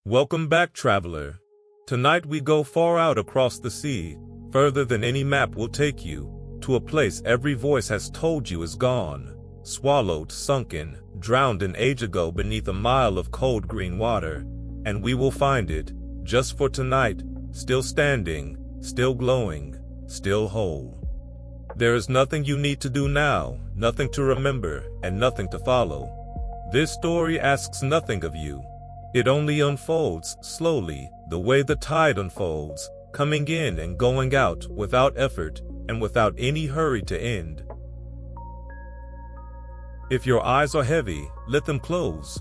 Welcome back, traveler. Tonight we go far out across the sea, further than any map will take you, to a place every voice has told you is gone, swallowed, sunken, drowned an age ago beneath a mile of cold green water, and we will find it, just for tonight, still standing, still glowing, still whole. There is nothing you need to do now, nothing to remember, and nothing to follow. This story asks nothing of you. It only unfolds, slowly, the way the tide unfolds, coming in and going out, without effort, and without any hurry to end. If your eyes are heavy, let them close.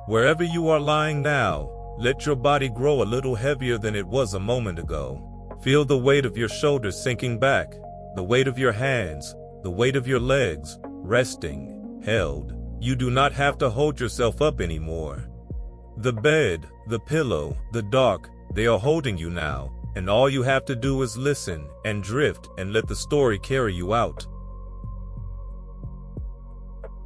Wherever you are lying now, let your body grow a little heavier than it was a moment ago. Feel the weight of your shoulders sinking back, the weight of your hands, the weight of your legs, resting, held. You do not have to hold yourself up anymore. The bed, the pillow, the dark, they are holding you now, and all you have to do is listen and drift and let the story carry you out.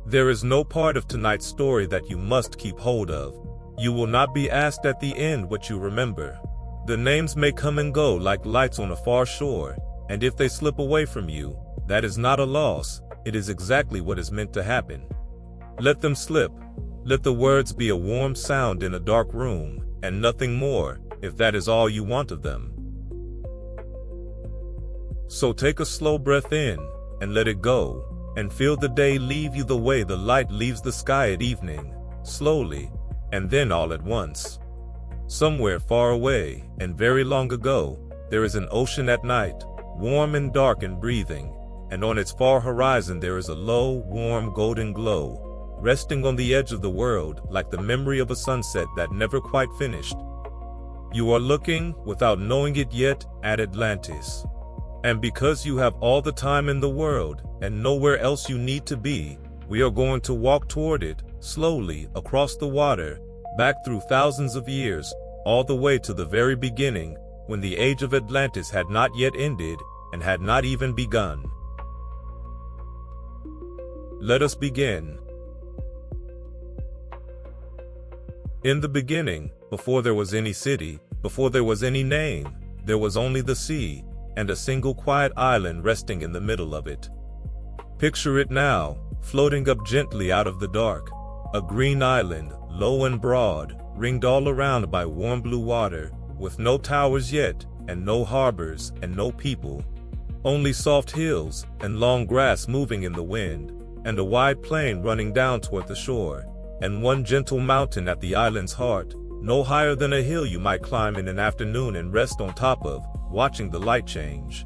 There is no part of tonight's story that you must keep hold of. You will not be asked at the end what you remember. The names may come and go like lights on a far shore, and if they slip away from you, that is not a loss, it is exactly what is meant to happen. Let them slip. Let the words be a warm sound in a dark room, and nothing more, if that is all you want of them. So take a slow breath in, and let it go, and feel the day leave you the way the light leaves the sky at evening, slowly, and then all at once. Somewhere far away, and very long ago, there is an ocean at night, warm and dark and breathing, and on its far horizon there is a low, warm golden glow, resting on the edge of the world like the memory of a sunset that never quite finished. You are looking, without knowing it yet, at Atlantis. And because you have all the time in the world, and nowhere else you need to be, we are going to walk toward it, slowly, across the water, back through thousands of years, all the way to the very beginning, when the age of Atlantis had not yet ended, and had not even begun. Let us begin. In the beginning, before there was any city, before there was any name, there was only the sea, and a single quiet island resting in the middle of it. Picture it now, floating up gently out of the dark, a green island, low and broad, ringed all around by warm blue water, with no towers yet, and no harbors, and no people. Only soft hills, and long grass moving in the wind, and a wide plain running down toward the shore, and one gentle mountain at the island's heart, no higher than a hill you might climb in an afternoon and rest on top of, watching the light change.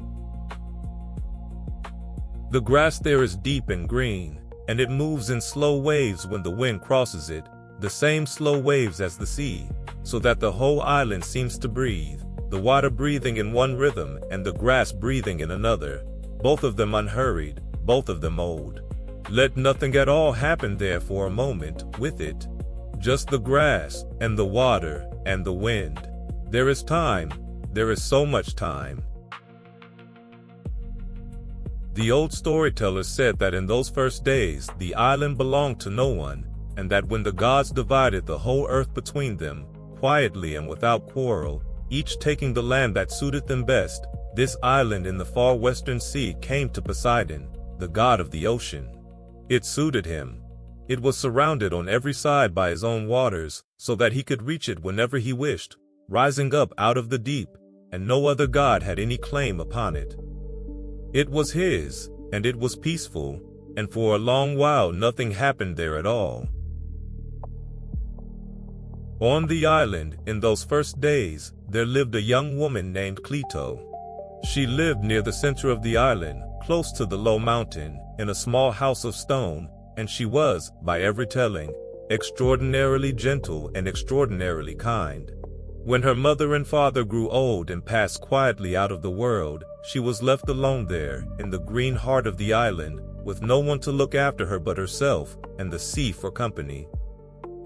The grass there is deep and green, and it moves in slow waves when the wind crosses it, the same slow waves as the sea, so that the whole island seems to breathe, the water breathing in one rhythm and the grass breathing in another, both of them unhurried, both of them old. Let nothing at all happen there for a moment with it. Just the grass, and the water, and the wind. There is time. There is so much time. The old storyteller said that in those first days, the island belonged to no one, and that when the gods divided the whole earth between them, quietly and without quarrel, each taking the land that suited them best, this island in the far western sea came to Poseidon, the god of the ocean. It suited him. It was surrounded on every side by his own waters, so that he could reach it whenever he wished, rising up out of the deep, and no other god had any claim upon it. It was his, and it was peaceful, and for a long while nothing happened there at all. On the island, in those first days, there lived a young woman named Cleito. She lived near the center of the island, close to the low mountain, in a small house of stone, and she was, by every telling, extraordinarily gentle and extraordinarily kind. When her mother and father grew old and passed quietly out of the world, she was left alone there, in the green heart of the island, with no one to look after her but herself, and the sea for company.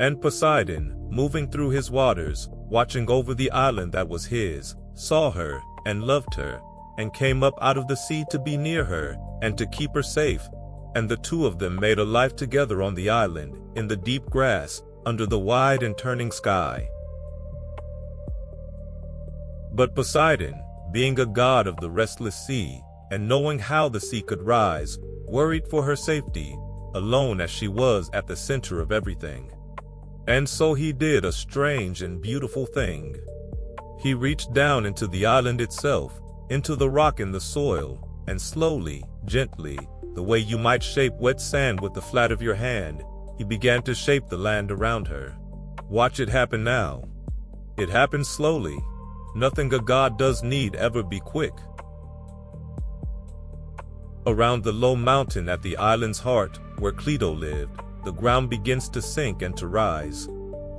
And Poseidon, moving through his waters, watching over the island that was his, saw her, and loved her, and came up out of the sea to be near her, and to keep her safe, and the two of them made a life together on the island, in the deep grass, under the wide and turning sky. But Poseidon, being a god of the restless sea, and knowing how the sea could rise, worried for her safety, alone as she was at the center of everything. And so he did a strange and beautiful thing. He reached down into the island itself, into the rock in the soil, and slowly, gently, the way you might shape wet sand with the flat of your hand, he began to shape the land around her. Watch it happen now. It happens slowly. Nothing a god does need ever be quick. Around the low mountain at the island's heart, where Cleito lived, the ground begins to sink and to rise.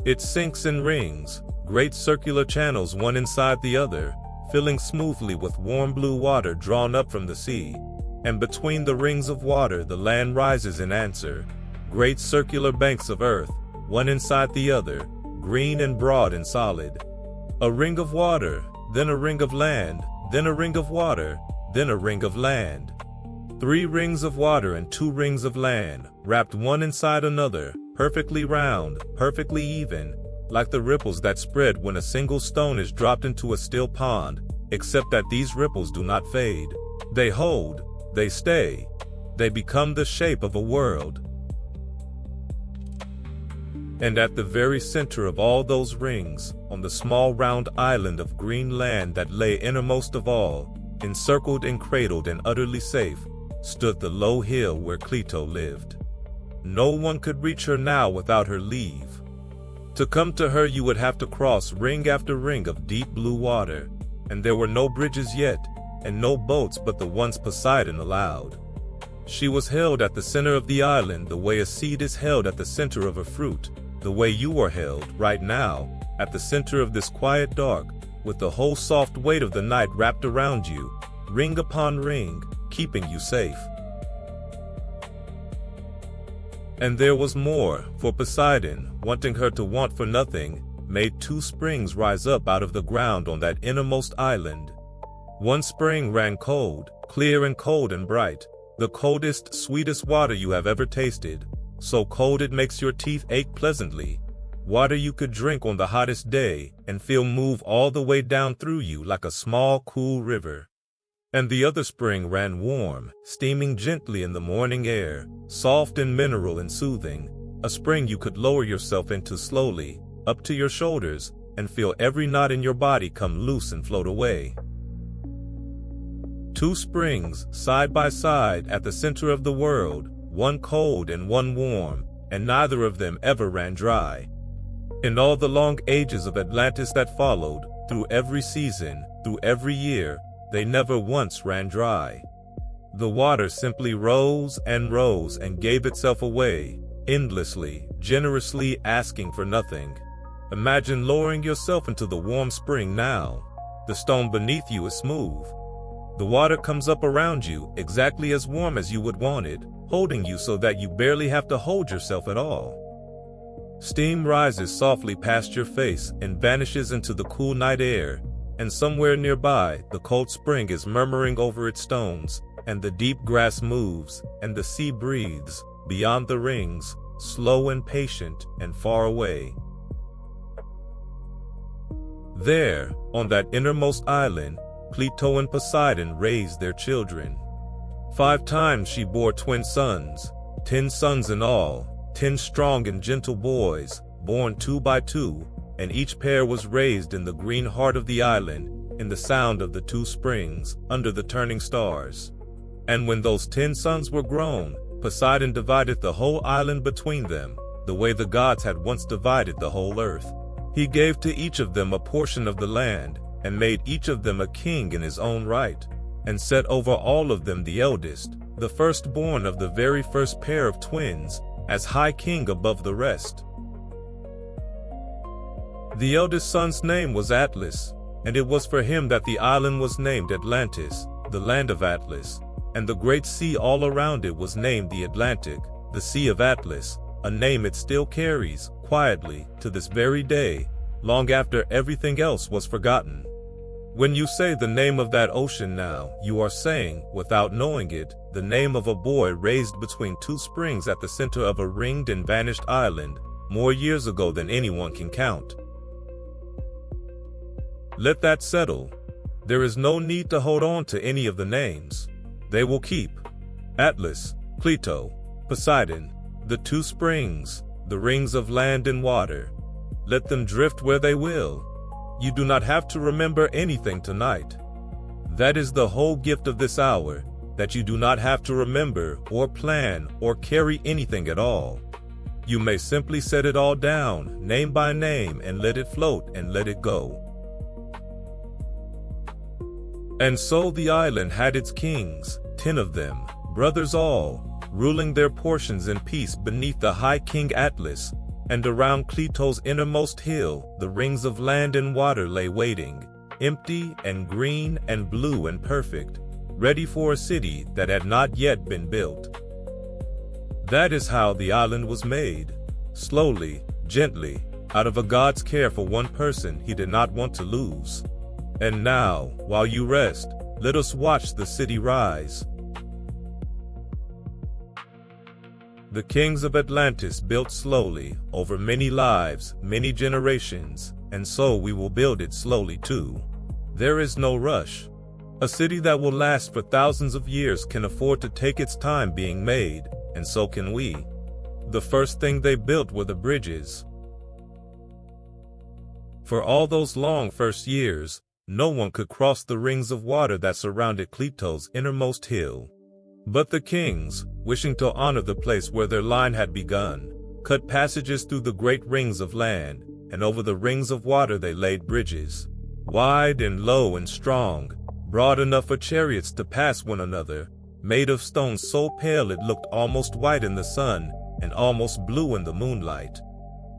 It sinks in rings, great circular channels one inside the other, filling smoothly with warm blue water drawn up from the sea. And between the rings of water the land rises in answer, great circular banks of earth, one inside the other, green and broad and solid. A ring of water, then a ring of land, then a ring of water, then a ring of land. 3 rings of water and 2 rings of land, wrapped one inside another, perfectly round, perfectly even, like the ripples that spread when a single stone is dropped into a still pond, except that these ripples do not fade. They hold, they stay, they become the shape of a world. And at the very center of all those rings, on the small round island of green land that lay innermost of all, encircled and cradled and utterly safe, stood the low hill where Cleito lived. No one could reach her now without her leave. To come to her you would have to cross ring after ring of deep blue water, and there were no bridges yet, and no boats but the ones Poseidon allowed. She was held at the center of the island the way a seed is held at the center of a fruit, the way you are held right now, at the center of this quiet dark, with the whole soft weight of the night wrapped around you, ring upon ring, keeping you safe. And there was more, for Poseidon, wanting her to want for nothing, made 2 springs rise up out of the ground on that innermost island. One spring ran cold, clear and cold and bright, the coldest, sweetest water you have ever tasted, so cold it makes your teeth ache pleasantly. Water you could drink on the hottest day and feel move all the way down through you like a small, cool river. And the other spring ran warm, steaming gently in the morning air, soft and mineral and soothing, a spring you could lower yourself into slowly, up to your shoulders, and feel every knot in your body come loose and float away. 2 springs, side by side at the center of the world, one cold and one warm, and neither of them ever ran dry. In all the long ages of Atlantis that followed, through every season, through every year, they never once ran dry. The water simply rose and gave itself away, endlessly, generously asking for nothing. Imagine lowering yourself into the warm spring now. The stone beneath you is smooth. The water comes up around you, exactly as warm as you would want it, holding you so that you barely have to hold yourself at all. Steam rises softly past your face and vanishes into the cool night air, and somewhere nearby, the cold spring is murmuring over its stones, and the deep grass moves, and the sea breathes, beyond the rings, slow and patient and far away. There, on that innermost island, Cleito and Poseidon raised their children. 5 times she bore twin sons, 10 sons in all, 10 strong and gentle boys, born 2 by 2, and each pair was raised in the green heart of the island, in the sound of the 2 springs, under the turning stars. And when those 10 sons were grown, Poseidon divided the whole island between them, the way the gods had once divided the whole earth. He gave to each of them a portion of the land, and made each of them a king in his own right, and set over all of them the eldest, the firstborn of the very first pair of twins, as high king above the rest. The eldest son's name was Atlas, and it was for him that the island was named Atlantis, the land of Atlas, and the great sea all around it was named the Atlantic, the Sea of Atlas, a name it still carries, quietly, to this very day, long after everything else was forgotten. When you say the name of that ocean now, you are saying, without knowing it, the name of a boy raised between 2 springs at the center of a ringed and vanished island, more years ago than anyone can count. Let that settle. There is no need to hold on to any of the names. They will keep. Atlas, Cleto, Poseidon, the two springs, the rings of land and water. Let them drift where they will. You do not have to remember anything tonight. That is the whole gift of this hour, that you do not have to remember or plan or carry anything at all. You may simply set it all down, name by name, and let it float and let it go. And so the island had its kings, 10 of them, brothers all, ruling their portions in peace beneath the high King Atlas, and around Cleto's innermost hill the rings of land and water lay waiting, empty and green and blue and perfect, ready for a city that had not yet been built. That is how the island was made, slowly, gently, out of a God's care for one person he did not want to lose. And now, while you rest, let us watch the city rise. The kings of Atlantis built slowly, over many lives, many generations, and so we will build it slowly too. There is no rush. A city that will last for thousands of years can afford to take its time being made, and so can we. The first thing they built were the bridges. For all those long first years, no one could cross the rings of water that surrounded Cleto's innermost hill. But the kings, wishing to honor the place where their line had begun, cut passages through the great rings of land, and over the rings of water they laid bridges, wide and low and strong, broad enough for chariots to pass one another, made of stone so pale it looked almost white in the sun and almost blue in the moonlight.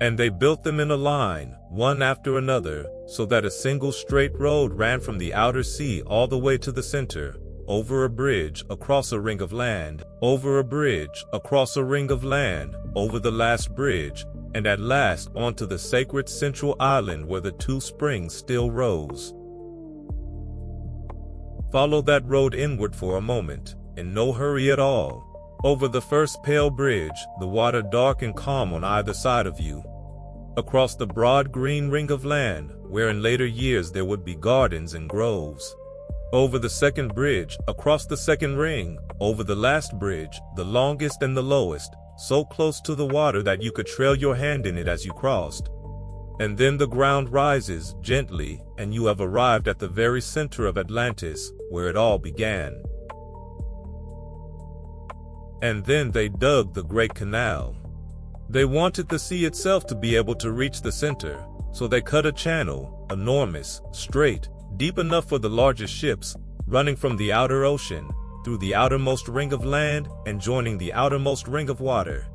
And they built them in a line, one after another, so that a single straight road ran from the outer sea all the way to the center, over a bridge, across a ring of land, over a bridge, across a ring of land, over the last bridge, and at last onto the sacred central island where the two springs still rose. Follow that road inward for a moment, in no hurry at all. Over the first pale bridge, the water dark and calm on either side of you. Across the broad green ring of land, where in later years there would be gardens and groves. Over the second bridge, across the second ring, over the last bridge, the longest and the lowest, so close to the water that you could trail your hand in it as you crossed. And then the ground rises gently, and you have arrived at the very center of Atlantis, where it all began. And then they dug the Great Canal. They wanted the sea itself to be able to reach the center, so they cut a channel, enormous, straight, deep enough for the largest ships, running from the outer ocean, through the outermost ring of land and joining the outermost ring of water.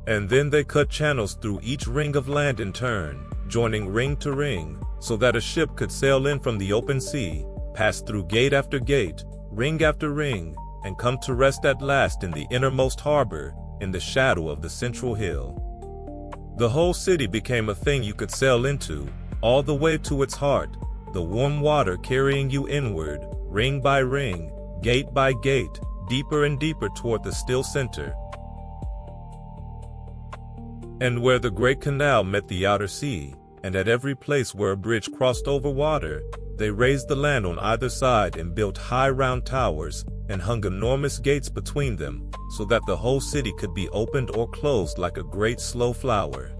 And then they cut channels through each ring of land in turn, joining ring to ring, so that a ship could sail in from the open sea, pass through gate after gate, ring after ring, and come to rest at last in the innermost harbor, in the shadow of the central hill. The whole city became a thing you could sail into, all the way to its heart, the warm water carrying you inward, ring by ring, gate by gate, deeper and deeper toward the still center. And where the Great Canal met the outer sea, and at every place where a bridge crossed over water, they raised the land on either side and built high round towers, and hung enormous gates between them, so that the whole city could be opened or closed like a great slow flower.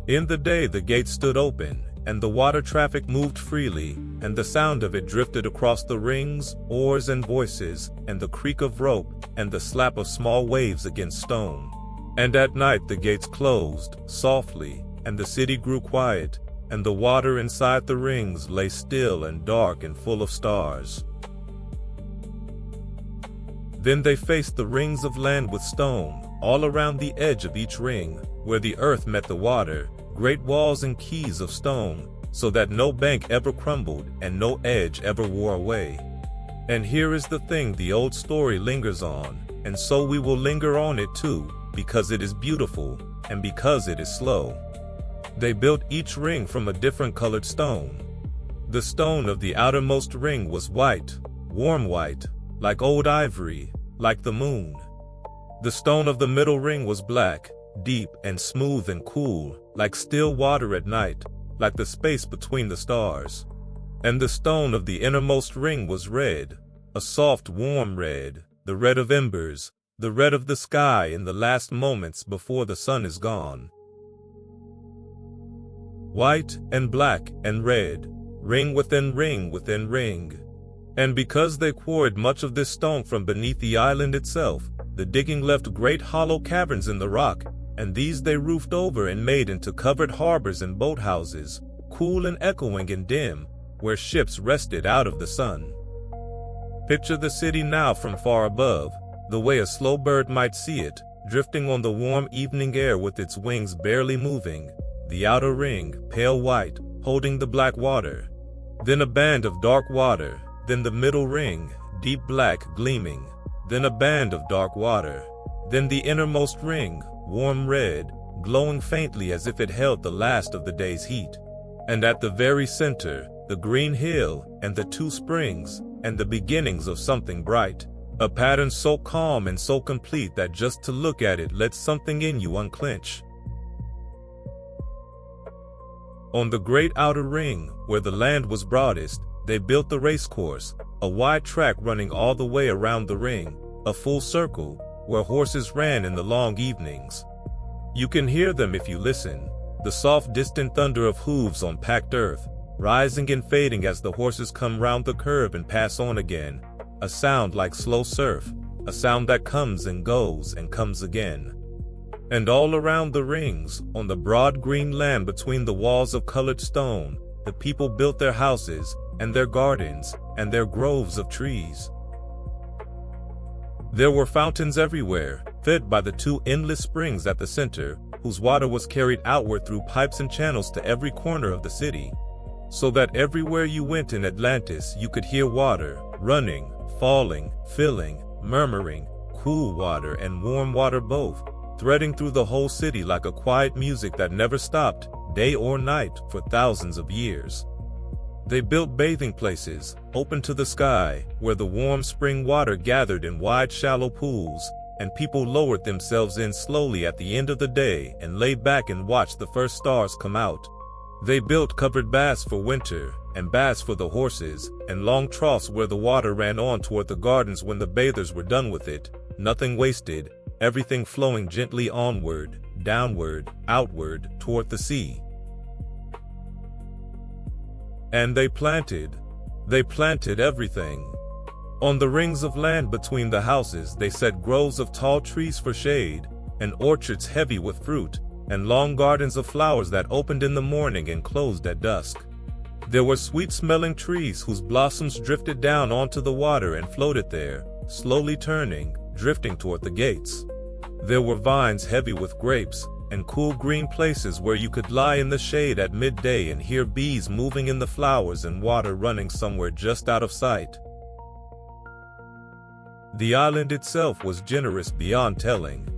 In the day the gates stood open, and the water traffic moved freely, and the sound of it drifted across the rings, oars and voices, and the creak of rope, and the slap of small waves against stone. And at night the gates closed, softly, and the city grew quiet, and the water inside the rings lay still and dark and full of stars. Then they faced the rings of land with stone, all around the edge of each ring, where the earth met the water, great walls and keys of stone, so that no bank ever crumbled and no edge ever wore away. And here is the thing the old story lingers on, and so we will linger on it too, because it is beautiful, and because it is slow. They built each ring from a different colored stone. The stone of the outermost ring was white, warm white, like old ivory, like the moon. The stone of the middle ring was black, deep and smooth and cool, like still water at night, like the space between the stars. And the stone of the innermost ring was red, a soft warm red, the red of embers, the red of the sky in the last moments before the sun is gone. White and black and red, ring within ring within ring. And because they quarried much of this stone from beneath the island itself, the digging left great hollow caverns in the rock, and these they roofed over and made into covered harbors and boathouses, cool and echoing and dim, where ships rested out of the sun. Picture the city now from far above, the way a slow bird might see it, drifting on the warm evening air with its wings barely moving, the outer ring, pale white, holding the black water. Then a band of dark water, then the middle ring, deep black, gleaming, then a band of dark water, then the innermost ring, warm red, glowing faintly as if it held the last of the day's heat. And at the very center, the green hill, and the two springs, and the beginnings of something bright. A pattern so calm and so complete that just to look at it lets something in you unclench. On the great outer ring, where the land was broadest, they built the racecourse, a wide track running all the way around the ring, a full circle, where horses ran in the long evenings. You can hear them if you listen, the soft distant thunder of hooves on packed earth, rising and fading as the horses come round the curve and pass on again, a sound like slow surf, a sound that comes and goes and comes again. And all around the rings, on the broad green land between the walls of colored stone, the people built their houses, and their gardens, and their groves of trees. There were fountains everywhere, fed by the two endless springs at the center, whose water was carried outward through pipes and channels to every corner of the city, so that everywhere you went in Atlantis you could hear water, running, falling, filling, murmuring, cool water and warm water both, threading through the whole city like a quiet music that never stopped, day or night, for thousands of years. They built bathing places, open to the sky, where the warm spring water gathered in wide shallow pools, and people lowered themselves in slowly at the end of the day and lay back and watched the first stars come out. They built covered baths for winter, and baths for the horses, and long troughs where the water ran on toward the gardens when the bathers were done with it, nothing wasted, everything flowing gently onward, downward, outward, toward the sea. And they planted everything. On the rings of land between the houses they set groves of tall trees for shade, and orchards heavy with fruit, and long gardens of flowers that opened in the morning and closed at dusk. There were sweet-smelling trees whose blossoms drifted down onto the water and floated there, slowly turning, drifting toward the gates. There were vines heavy with grapes, and cool green places where you could lie in the shade at midday and hear bees moving in the flowers and water running somewhere just out of sight. The island itself was generous beyond telling.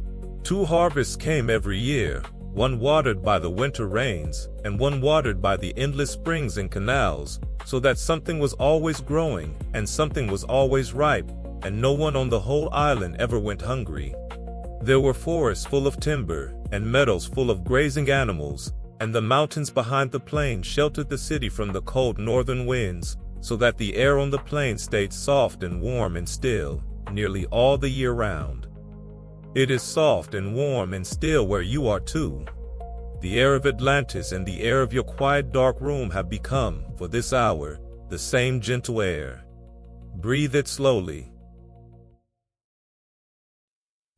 2 harvests came every year, one watered by the winter rains, and one watered by the endless springs and canals, so that something was always growing, and something was always ripe, and no one on the whole island ever went hungry. There were forests full of timber, and meadows full of grazing animals, and the mountains behind the plain sheltered the city from the cold northern winds, so that the air on the plain stayed soft and warm and still, nearly all the year round. It is soft and warm and still where you are too. The air of Atlantis and the air of your quiet dark room have become, for this hour, the same gentle air. Breathe it slowly.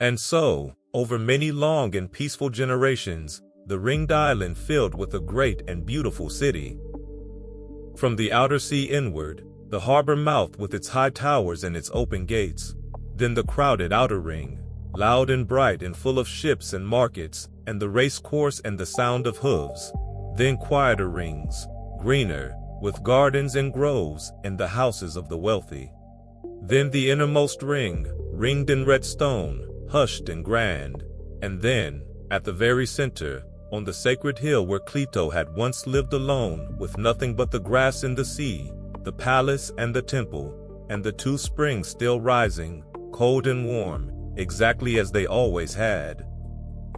And so, over many long and peaceful generations, the ringed island filled with a great and beautiful city. From the outer sea inward, the harbor mouth with its high towers and its open gates, then the crowded outer ring, loud and bright and full of ships and markets, and the race course and the sound of hooves, then quieter rings, greener, with gardens and groves and the houses of the wealthy. Then the innermost ring, ringed in red stone, hushed and grand, and then, at the very center, on the sacred hill where Clito had once lived alone with nothing but the grass and the sea, the palace and the temple, and the 2 springs still rising, cold and warm, exactly as they always had.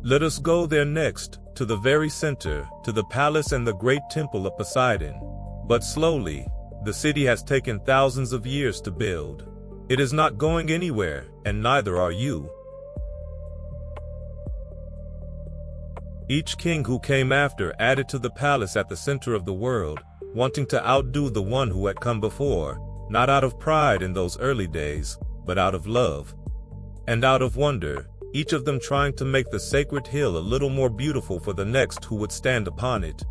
Let us go there next, to the very center, to the palace and the great temple of Poseidon. But slowly, The city has taken thousands of years to build. It is not going anywhere, and neither are you. Each king who came after added to the palace at the center of the world, wanting to outdo the one who had come before, not out of pride in those early days, but out of love. And out of wonder, each of them trying to make the sacred hill a little more beautiful for the next who would stand upon it.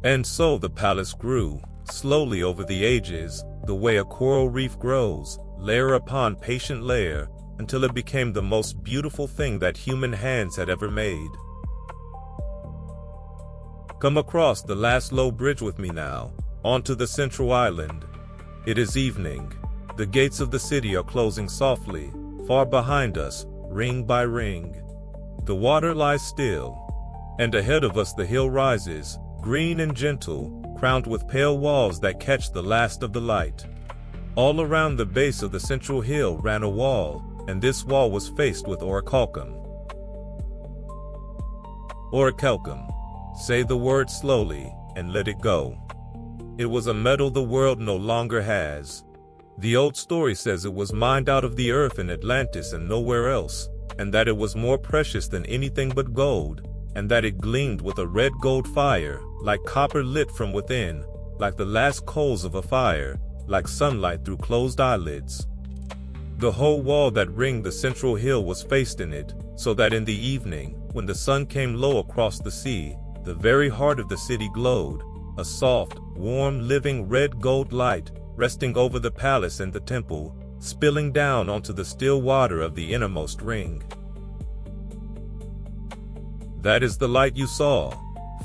And so the palace grew, slowly over the ages, the way a coral reef grows, layer upon patient layer, until it became the most beautiful thing that human hands had ever made. Come across the last low bridge with me now, onto the central island. It is evening. The gates of the city are closing softly, far behind us, ring by ring. The water lies still, and ahead of us the hill rises, green and gentle, crowned with pale walls that catch the last of the light. All around the base of the central hill ran a wall, and this wall was faced with orichalcum. Orichalcum. Say the word slowly, and let it go. It was a metal the world no longer has. The old story says it was mined out of the earth in Atlantis and nowhere else, and that it was more precious than anything but gold, and that it gleamed with a red gold fire, like copper lit from within, like the last coals of a fire, like sunlight through closed eyelids. The whole wall that ringed the central hill was faced in it, so that in the evening, when the sun came low across the sea, the very heart of the city glowed, a soft, warm, living red gold light, resting over the palace and the temple, spilling down onto the still water of the innermost ring. That is the light you saw,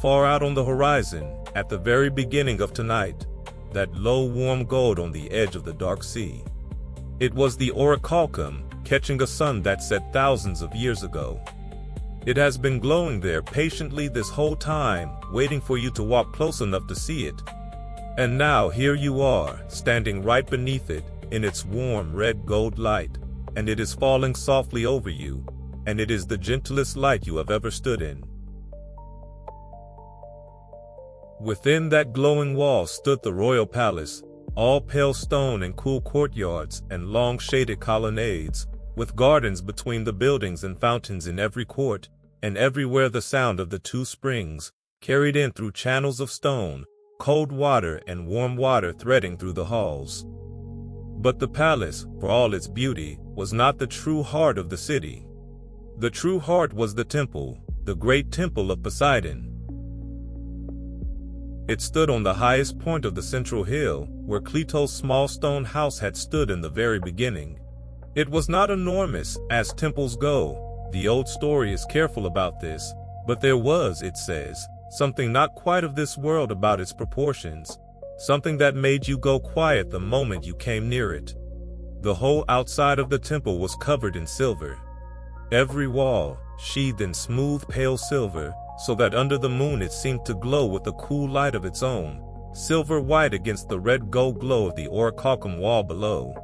far out on the horizon, at the very beginning of tonight, that low warm gold on the edge of the dark sea. It was the orichalcum, catching a sun that set thousands of years ago. It has been glowing there patiently this whole time, waiting for you to walk close enough to see it. And now here you are, standing right beneath it, in its warm red gold light, and it is falling softly over you, and it is the gentlest light you have ever stood in. Within that glowing wall stood the royal palace, all pale stone and cool courtyards and long shaded colonnades, with gardens between the buildings and fountains in every court, and everywhere the sound of the two springs, carried in through channels of stone, cold water and warm water threading through the halls. But the palace, for all its beauty, was not the true heart of the city. The true heart was the temple, the great temple of Poseidon. It stood on the highest point of the central hill, where Kleto's small stone house had stood in the very beginning. It was not enormous, as temples go. The old story is careful about this, but there was, it says, something not quite of this world about its proportions, something that made you go quiet the moment you came near it. The whole outside of the temple was covered in silver. Every wall, sheathed in smooth pale silver, so that under the moon it seemed to glow with a cool light of its own, silver white against the red gold glow of the orichalcum wall below.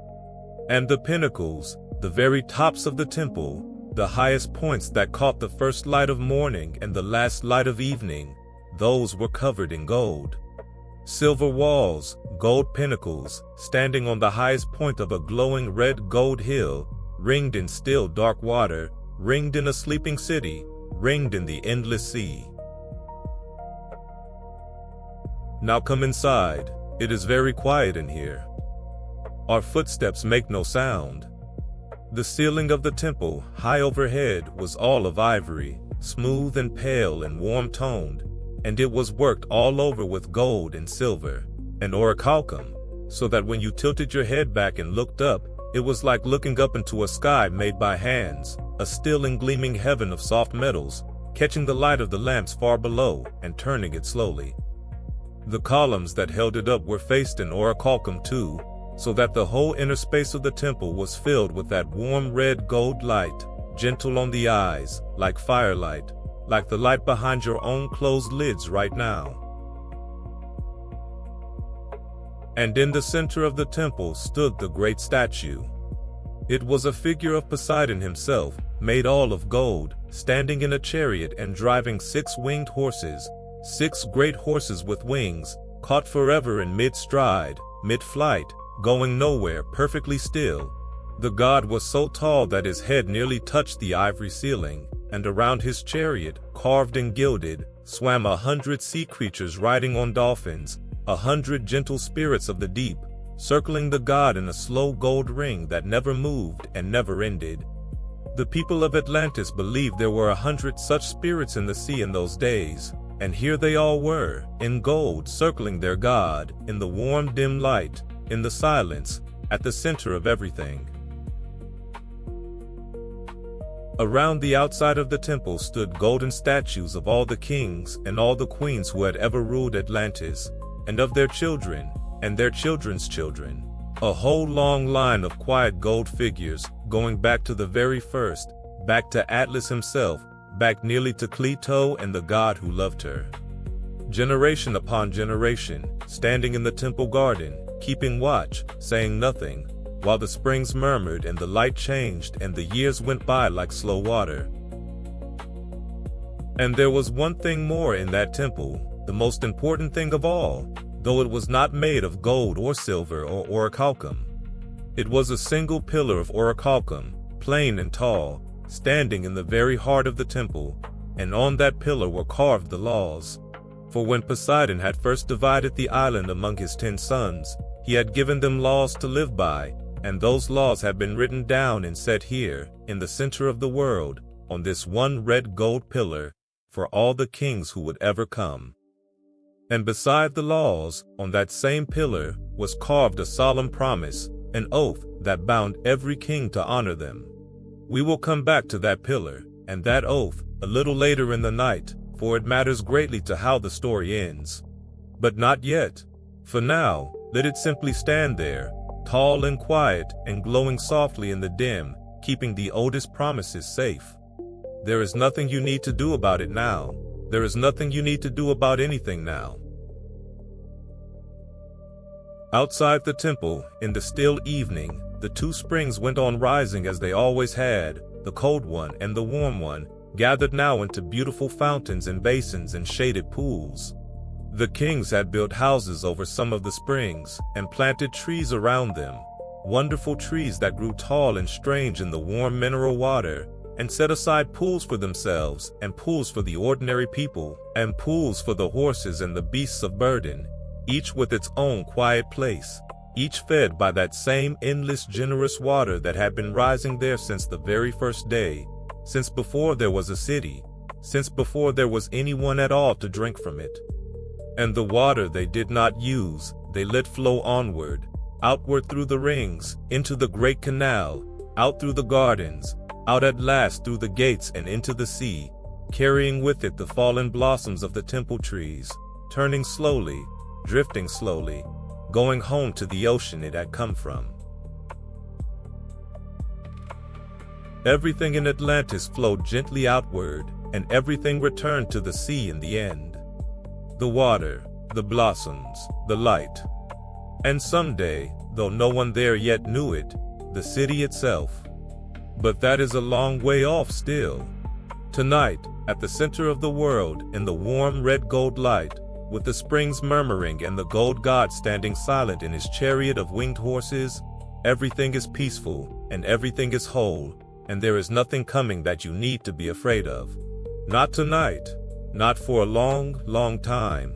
And the pinnacles, the very tops of the temple, the highest points that caught the first light of morning and the last light of evening, those were covered in gold. Silver walls, gold pinnacles, standing on the highest point of a glowing red gold hill, ringed in still dark water, ringed in a sleeping city, ringed in the endless sea. Now come inside. It is very quiet in here. Our footsteps make no sound. The ceiling of the temple, high overhead, was all of ivory, smooth and pale and warm-toned, and it was worked all over with gold and silver, and orichalcum, so that when you tilted your head back and looked up, it was like looking up into a sky made by hands, a still and gleaming heaven of soft metals, catching the light of the lamps far below and turning it slowly. The columns that held it up were faced in orichalcum too, so that the whole inner space of the temple was filled with that warm red gold light, gentle on the eyes, like firelight, like the light behind your own closed lids right now. And in the center of the temple stood the great statue. It was a figure of Poseidon himself, made all of gold, standing in a chariot and driving 6 winged horses, 6 great horses with wings, caught forever in mid-stride, mid-flight, going nowhere, perfectly still. The god was so tall that his head nearly touched the ivory ceiling, and around his chariot, carved and gilded, swam 100 sea creatures riding on dolphins, 100 gentle spirits of the deep, circling the god in a slow gold ring that never moved and never ended. The people of Atlantis believed there were 100 such spirits in the sea in those days, and here they all were, in gold, circling their god, in the warm dim light, in the silence, at the center of everything. Around the outside of the temple stood golden statues of all the kings and all the queens who had ever ruled Atlantis, and of their children, and their children's children. A whole long line of quiet gold figures, going back to the very first, back to Atlas himself, back nearly to Cleto and the god who loved her. Generation upon generation, standing in the temple garden, keeping watch, saying nothing, while the springs murmured and the light changed and the years went by like slow water. And there was one thing more in that temple, the most important thing of all, though it was not made of gold or silver or orichalcum. It was a single pillar of orichalcum, plain and tall, standing in the very heart of the temple, and on that pillar were carved the laws. For when Poseidon had first divided the island among his 10 sons, he had given them laws to live by, and those laws have been written down and set here, in the center of the world, on this one red gold pillar, for all the kings who would ever come. And beside the laws, on that same pillar, was carved a solemn promise, an oath that bound every king to honor them. We will come back to that pillar, and that oath, a little later in the night, for it matters greatly to how the story ends. But not yet. For now, let it simply stand there, tall and quiet and glowing softly in the dim, keeping the oldest promises safe. There is nothing you need to do about it now. There is nothing you need to do about anything now. Outside the temple, in the still evening, the 2 springs went on rising as they always had, the cold one and the warm one, gathered now into beautiful fountains and basins and shaded pools. The kings had built houses over some of the springs, and planted trees around them, wonderful trees that grew tall and strange in the warm mineral water, and set aside pools for themselves, and pools for the ordinary people, and pools for the horses and the beasts of burden, each with its own quiet place, each fed by that same endless generous water that had been rising there since the very first day, since before there was a city, since before there was anyone at all to drink from it. And the water they did not use, they let flow onward, outward through the rings, into the great canal, out through the gardens, out at last through the gates and into the sea, carrying with it the fallen blossoms of the temple trees, turning slowly, drifting slowly, going home to the ocean it had come from. Everything in Atlantis flowed gently outward, and everything returned to the sea in the end. The water, the blossoms, the light. And someday, though no one there yet knew it, the city itself. But that is a long way off still. Tonight, at the center of the world, in the warm red gold light, with the springs murmuring and the gold god standing silent in his chariot of winged horses, everything is peaceful, and everything is whole, and there is nothing coming that you need to be afraid of. Not tonight. Not for a long, long time.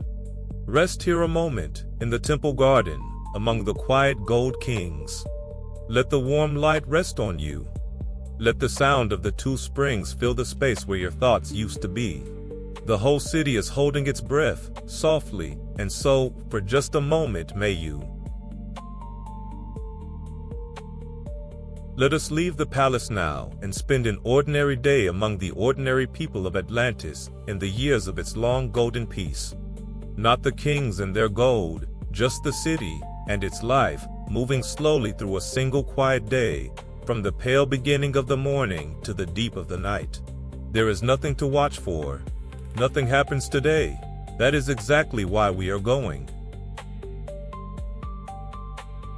Rest here a moment, in the temple garden, among the quiet gold kings. Let the warm light rest on you. Let the sound of the 2 springs fill the space where your thoughts used to be. The whole city is holding its breath, softly, and so, for just a moment, may you. Let us leave the palace now and spend an ordinary day among the ordinary people of Atlantis in the years of its long golden peace. Not the kings and their gold, just the city and its life, moving slowly through a single quiet day, from the pale beginning of the morning to the deep of the night. There is nothing to watch for. Nothing happens today. That is exactly why we are going.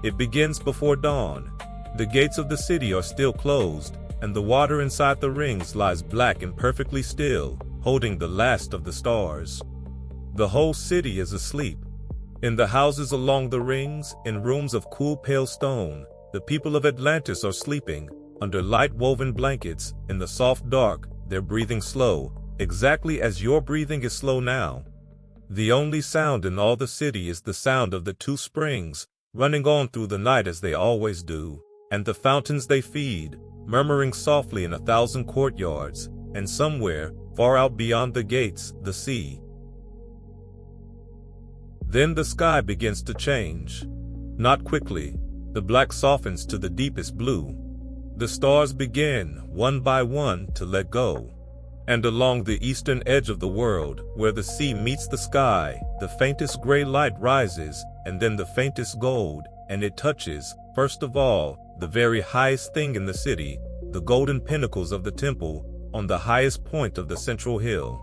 It begins before dawn. The gates of the city are still closed, and the water inside the rings lies black and perfectly still, holding the last of the stars. The whole city is asleep. In the houses along the rings, in rooms of cool pale stone, the people of Atlantis are sleeping, under light-woven blankets, in the soft dark, their breathing slow, exactly as your breathing is slow now. The only sound in all the city is the sound of the two springs, running on through the night as they always do, and the fountains they feed, murmuring softly in 1,000 courtyards, and somewhere, far out beyond the gates, the sea. Then the sky begins to change. Not quickly. The black softens to the deepest blue. The stars begin, one by one, to let go. And along the eastern edge of the world, where the sea meets the sky, the faintest gray light rises, and then the faintest gold, and it touches, first of all, the very highest thing in the city, the golden pinnacles of the temple, on the highest point of the central hill.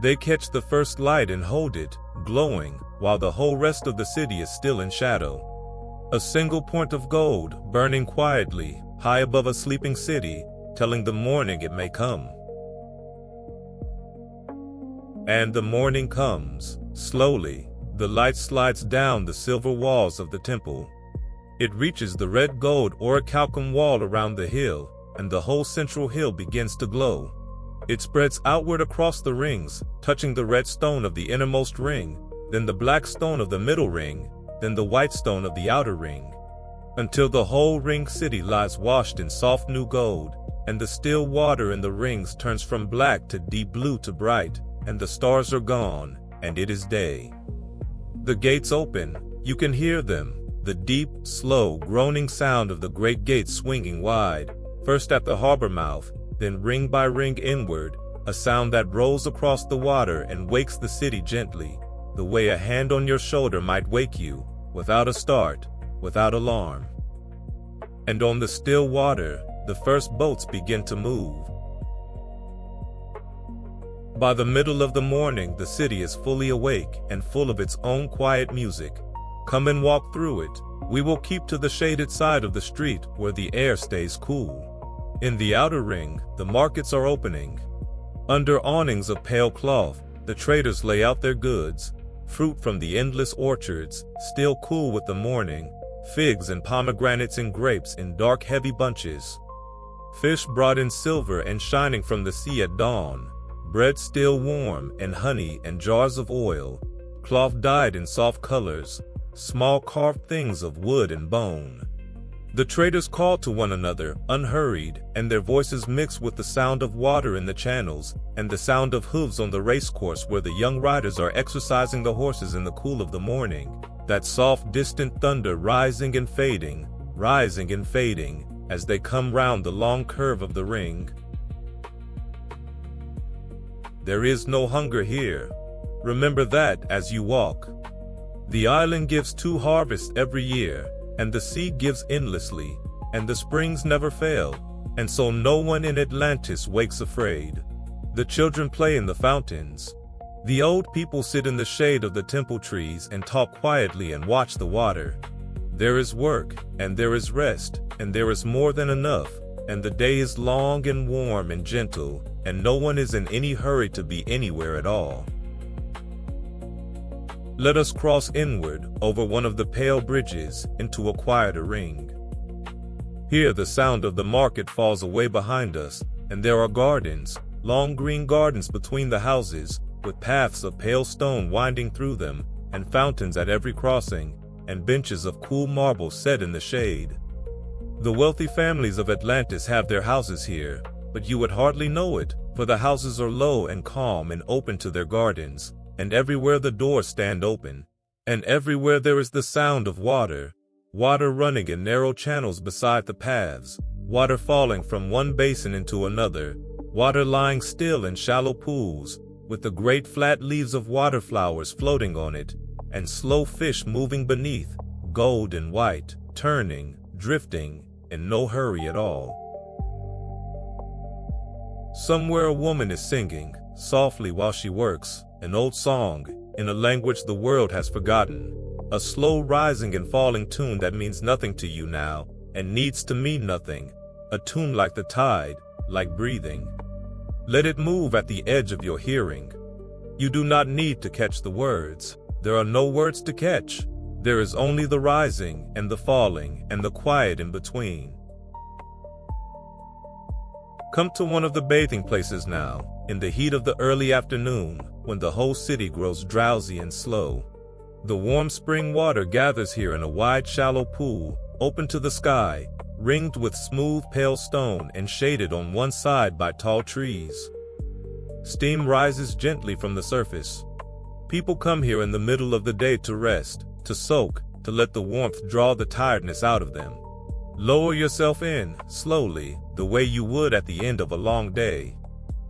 They catch the first light and hold it, glowing, while the whole rest of the city is still in shadow. A single point of gold, burning quietly, high above a sleeping city, telling the morning it may come. And the morning comes. Slowly, the light slides down the silver walls of the temple. It reaches the red gold orichalcum wall around the hill, and the whole central hill begins to glow. It spreads outward across the rings, touching the red stone of the innermost ring, then the black stone of the middle ring, then the white stone of the outer ring, until the whole ring city lies washed in soft new gold, and the still water in the rings turns from black to deep blue to bright, and the stars are gone, and it is day. The gates open, you can hear them, the deep, slow, groaning sound of the great gates swinging wide, first at the harbor mouth, then ring by ring inward, a sound that rolls across the water and wakes the city gently, the way a hand on your shoulder might wake you, without a start, without alarm. And on the still water, the first boats begin to move. By the middle of the morning, the city is fully awake and full of its own quiet music. Come and walk through it. We will keep to the shaded side of the street where the air stays cool. In the outer ring, the markets are opening. Under awnings of pale cloth, the traders lay out their goods, fruit from the endless orchards, still cool with the morning, figs and pomegranates and grapes in dark heavy bunches, fish brought in silver and shining from the sea at dawn, bread still warm, and honey and jars of oil, cloth dyed in soft colors, small carved things of wood and bone. The traders called to one another, unhurried, and their voices mixed with the sound of water in the channels, and the sound of hooves on the racecourse where the young riders are exercising the horses in the cool of the morning, that soft distant thunder rising and fading, as they come round the long curve of the ring. There is no hunger here. Remember that as you walk. The island gives 2 harvests every year, and the sea gives endlessly, and the springs never fail, and so no one in Atlantis wakes afraid. The children play in the fountains. The old people sit in the shade of the temple trees and talk quietly and watch the water. There is work, and there is rest, and there is more than enough, and the day is long and warm and gentle, and no one is in any hurry to be anywhere at all. Let us cross inward, over one of the pale bridges, into a quieter ring. Here the sound of the market falls away behind us, and there are gardens, long green gardens between the houses, with paths of pale stone winding through them, and fountains at every crossing, and benches of cool marble set in the shade. The wealthy families of Atlantis have their houses here, but you would hardly know it, for the houses are low and calm and open to their gardens, and everywhere the doors stand open, and everywhere there is the sound of water, water running in narrow channels beside the paths, water falling from one basin into another, water lying still in shallow pools, with the great flat leaves of water flowers floating on it, and slow fish moving beneath, gold and white, turning, drifting, in no hurry at all. Somewhere a woman is singing, softly while she works, an old song, in a language the world has forgotten, a slow rising and falling tune that means nothing to you now, and needs to mean nothing, a tune like the tide, like breathing. Let it move at the edge of your hearing. You do not need to catch the words. There are no words to catch. There is only the rising and the falling and the quiet in between. Come to one of the bathing places now, in the heat of the early afternoon, when the whole city grows drowsy and slow. The warm spring water gathers here in a wide shallow pool, open to the sky, ringed with smooth pale stone and shaded on one side by tall trees. Steam rises gently from the surface. People come here in the middle of the day to rest, to soak, to let the warmth draw the tiredness out of them. Lower yourself in, slowly, the way you would at the end of a long day.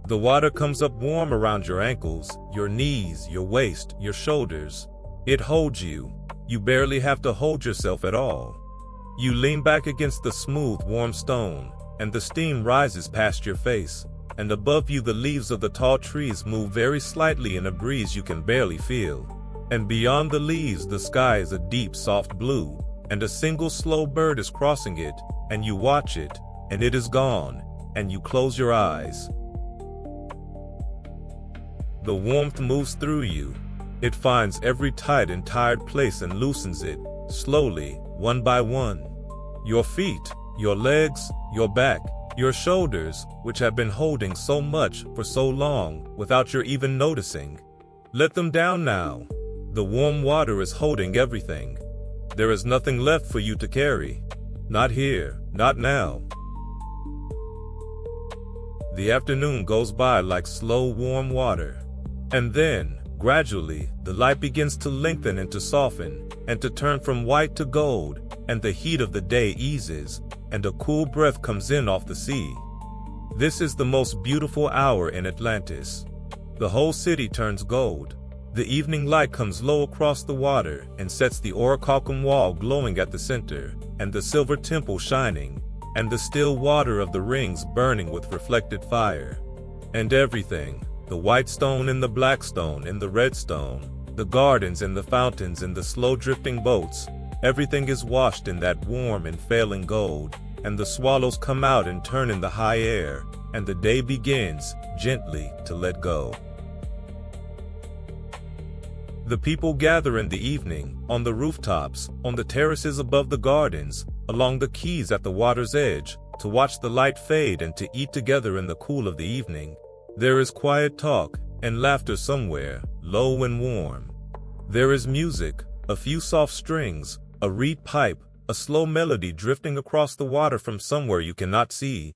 The water comes up warm around your ankles, your knees, your waist, your shoulders. It holds you. You barely have to hold yourself at all. You lean back against the smooth, warm stone, and the steam rises past your face, and above you the leaves of the tall trees move very slightly in a breeze you can barely feel. And beyond the leaves the sky is a deep, soft blue, and a single slow bird is crossing it, and you watch it, and it is gone, and you close your eyes. The warmth moves through you. It finds every tight and tired place and loosens it, slowly, one by one. Your feet, your legs, your back, your shoulders, which have been holding so much for so long without your even noticing. Let them down now. The warm water is holding everything. There is nothing left for you to carry. Not here, not now. The afternoon goes by like slow, warm water. And then, gradually, the light begins to lengthen and to soften, and to turn from white to gold, and the heat of the day eases, and a cool breath comes in off the sea. This is the most beautiful hour in Atlantis. The whole city turns gold. The evening light comes low across the water and sets the orichalcum wall glowing at the center, and the silver temple shining, and the still water of the rings burning with reflected fire. And everything, the white stone and the black stone and the red stone, the gardens and the fountains and the slow-drifting boats, everything is washed in that warm and failing gold, and the swallows come out and turn in the high air, and the day begins, gently, to let go. The people gather in the evening, on the rooftops, on the terraces above the gardens, along the quays at the water's edge, to watch the light fade and to eat together in the cool of the evening. There is quiet talk and laughter somewhere, low and warm. There is music, a few soft strings, a reed pipe, a slow melody drifting across the water from somewhere you cannot see.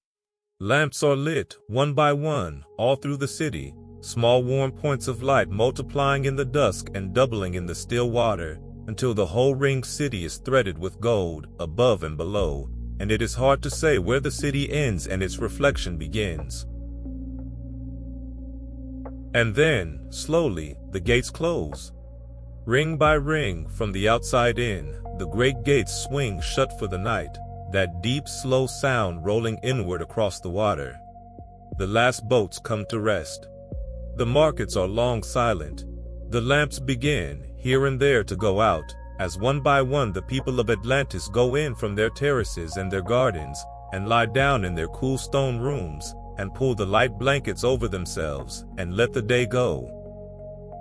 Lamps are lit, one by one, all through the city, small warm points of light multiplying in the dusk and doubling in the still water, until the whole ringed city is threaded with gold, above and below, and it is hard to say where the city ends and its reflection begins. And then, slowly, the gates close. Ring by ring, from the outside in, the great gates swing shut for the night, that deep, slow sound rolling inward across the water. The last boats come to rest. The markets are long silent. The lamps begin, here and there, to go out, as one by one the people of Atlantis go in from their terraces and their gardens, and lie down in their cool stone rooms, and pull the light blankets over themselves, and let the day go.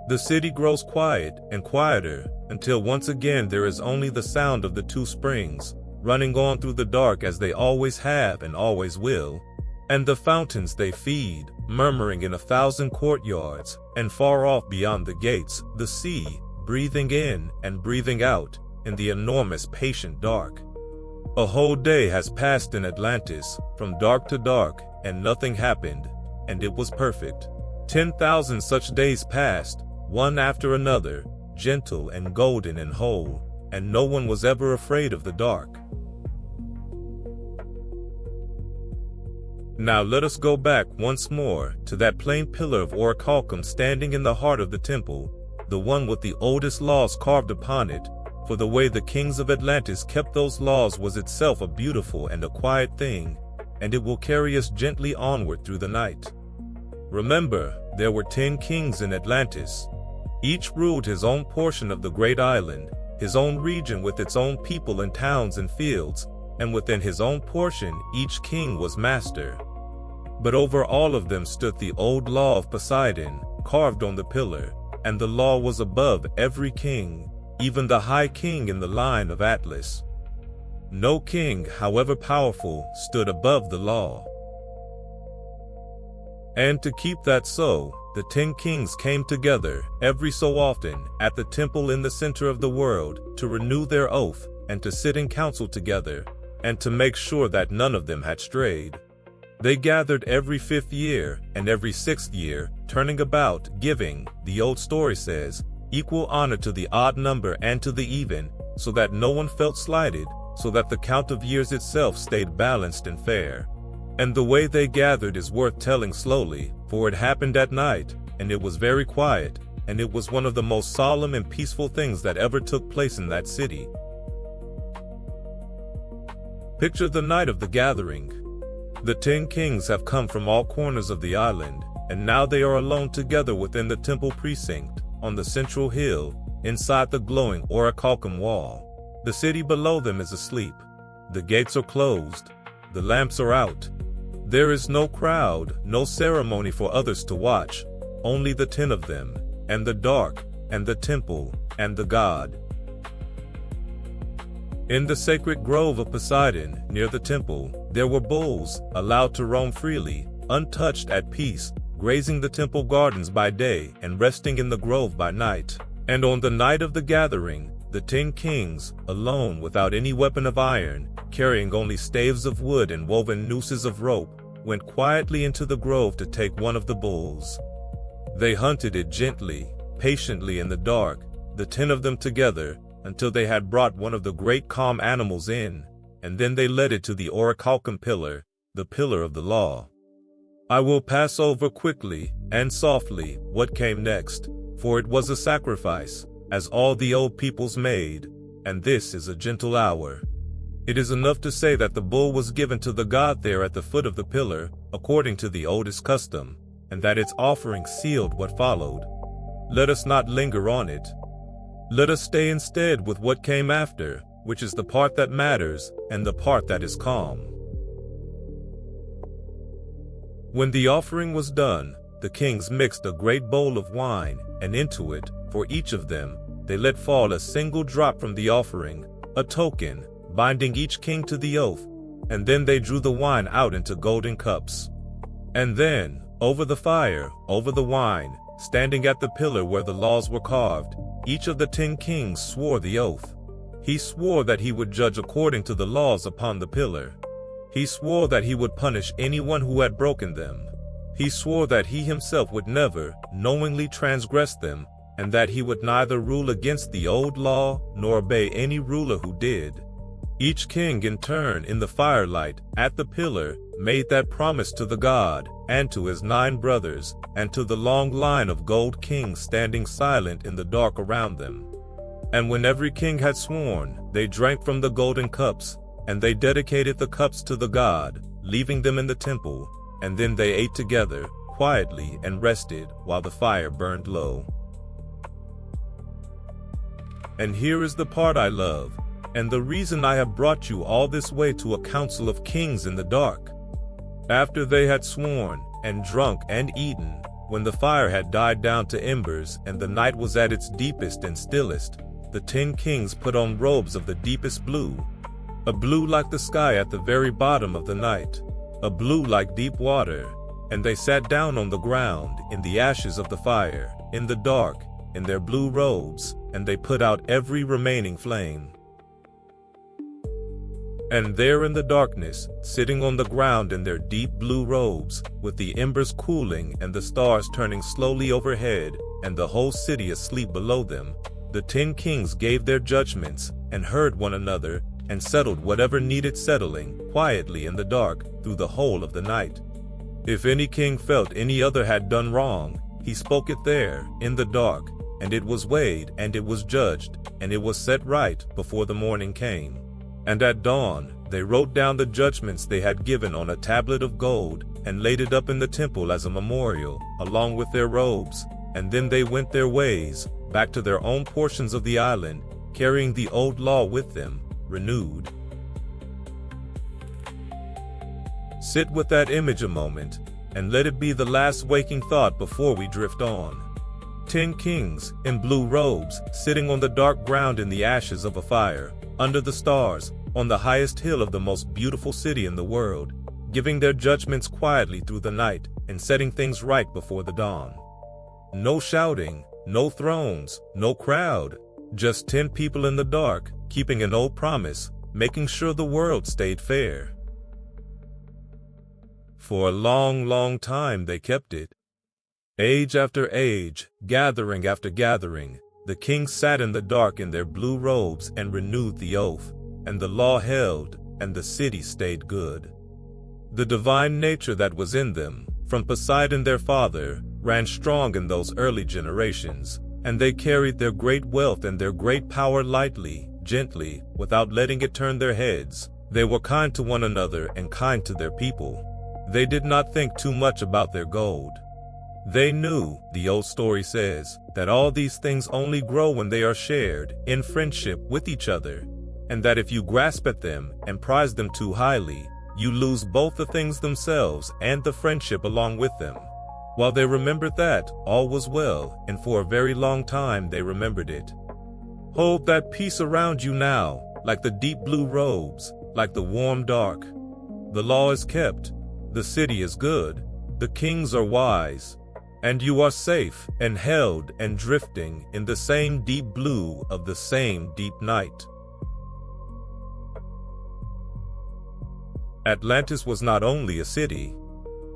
The city grows quiet and quieter, until once again there is only the sound of the two springs, running on through the dark as they always have and always will, and the fountains they feed, murmuring in 1,000 courtyards, and far off beyond the gates, the sea, breathing in and breathing out, in the enormous patient dark. A whole day has passed in Atlantis, from dark to dark, and nothing happened, and it was perfect. 10,000 such days passed, one after another, gentle and golden and whole, and no one was ever afraid of the dark. Now let us go back once more to that plain pillar of orichalcum standing in the heart of the temple, the one with the oldest laws carved upon it, for the way the kings of Atlantis kept those laws was itself a beautiful and a quiet thing, and it will carry us gently onward through the night. Remember, there were 10 kings in Atlantis. Each ruled his own portion of the great island, his own region with its own people and towns and fields, and within his own portion each king was master. But over all of them stood the old law of Poseidon, carved on the pillar, and the law was above every king, even the high king in the line of Atlas. No king, however powerful, stood above the law. And to keep that so, the 10 kings came together every so often at the temple in the center of the world to renew their oath and to sit in council together and to make sure that none of them had strayed. They gathered every 5th year and every 6th year, turning about, giving, the old story says, equal honor to the odd number and to the even, so that no one felt slighted, so that the count of years itself stayed balanced and fair. And the way they gathered is worth telling slowly, for it happened at night, and it was very quiet, and it was one of the most solemn and peaceful things that ever took place in that city. Picture the night of the gathering. The 10 kings have come from all corners of the island, and now they are alone together within the temple precinct, on the central hill, inside the glowing orichalcum wall. The city below them is asleep. The gates are closed. The lamps are out. There is no crowd, no ceremony for others to watch, only the 10 of them, and the dark, and the temple, and the god. In the sacred grove of Poseidon, near the temple, there were bulls, allowed to roam freely, untouched, at peace, grazing the temple gardens by day and resting in the grove by night. And on the night of the gathering, the 10 kings, alone without any weapon of iron, carrying only staves of wood and woven nooses of rope, went quietly into the grove to take one of the bulls. They hunted it gently, patiently in the dark, the 10 of them together, until they had brought one of the great calm animals in, and then they led it to the orichalcum pillar, the pillar of the law. I will pass over quickly and softly what came next, for it was a sacrifice, as all the old peoples made, and this is a gentle hour. It is enough to say that the bull was given to the god there at the foot of the pillar, according to the oldest custom, and that its offering sealed what followed. Let us not linger on it. Let us stay instead with what came after, which is the part that matters and the part that is calm. When the offering was done, the kings mixed a great bowl of wine, and into it, for each of them, they let fall a single drop from the offering, a token, binding each king to the oath, and then they drew the wine out into golden cups. And then, over the fire, over the wine, standing at the pillar where the laws were carved, each of the 10 kings swore the oath. He swore that he would judge according to the laws upon the pillar. He swore that he would punish anyone who had broken them. He swore that he himself would never knowingly transgress them, and that he would neither rule against the old law nor obey any ruler who did. Each king in turn in the firelight at the pillar made that promise to the god and to his 9 brothers and to the long line of gold kings standing silent in the dark around them. And when every king had sworn, they drank from the golden cups, and they dedicated the cups to the god, leaving them in the temple, and then they ate together, quietly, and rested while the fire burned low. And here is the part I love, and the reason I have brought you all this way to a council of kings in the dark. After they had sworn, and drunk and eaten, when the fire had died down to embers and the night was at its deepest and stillest, the 10 kings put on robes of the deepest blue, a blue like the sky at the very bottom of the night, a blue like deep water, and they sat down on the ground in the ashes of the fire, in the dark, in their blue robes, and they put out every remaining flame. And there in the darkness, sitting on the ground in their deep blue robes, with the embers cooling and the stars turning slowly overhead, and the whole city asleep below them, the 10 kings gave their judgments, and heard one another, and settled whatever needed settling, quietly in the dark, through the whole of the night. If any king felt any other had done wrong, he spoke it there, in the dark, and it was weighed, and it was judged, and it was set right before the morning came. And at dawn, they wrote down the judgments they had given on a tablet of gold, and laid it up in the temple as a memorial, along with their robes, and then they went their ways, back to their own portions of the island, carrying the old law with them, renewed. Sit with that image a moment, and let it be the last waking thought before we drift on. 10 kings, in blue robes, sitting on the dark ground in the ashes of a fire, under the stars, on the highest hill of the most beautiful city in the world, giving their judgments quietly through the night, and setting things right before the dawn. No shouting, no thrones, no crowd, just 10 people in the dark, keeping an old promise, making sure the world stayed fair. For a long, long time they kept it. Age after age, gathering after gathering, the kings sat in the dark in their blue robes and renewed the oath, and the law held, and the city stayed good. The divine nature that was in them, from Poseidon their father, ran strong in those early generations, and they carried their great wealth and their great power lightly, gently, without letting it turn their heads. They were kind to one another and kind to their people. They did not think too much about their gold. They knew, the old story says, that all these things only grow when they are shared, in friendship with each other, and that if you grasp at them and prize them too highly, you lose both the things themselves and the friendship along with them. While they remembered that, all was well, and for a very long time they remembered it. Hold that peace around you now, like the deep blue robes, like the warm dark. The law is kept, the city is good, the kings are wise, and you are safe and held and drifting in the same deep blue of the same deep night. Atlantis was not only a city.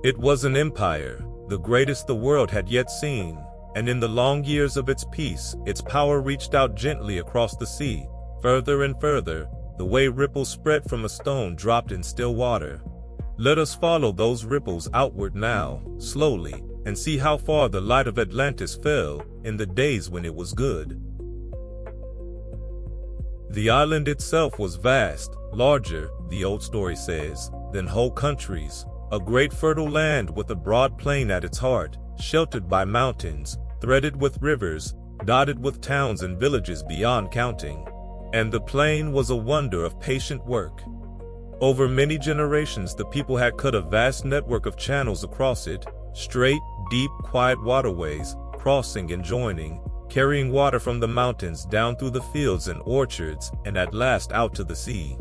It was an empire, the greatest the world had yet seen, and in the long years of its peace, its power reached out gently across the sea, further and further, the way ripples spread from a stone dropped in still water. Let us follow those ripples outward now, slowly, and see how far the light of Atlantis fell in the days when it was good. The island itself was vast, larger, the old story says, than whole countries, a great fertile land with a broad plain at its heart, sheltered by mountains, threaded with rivers, dotted with towns and villages beyond counting. And the plain was a wonder of patient work. Over many generations the people had cut a vast network of channels across it, straight, deep, quiet waterways, crossing and joining, carrying water from the mountains down through the fields and orchards, and at last out to the sea.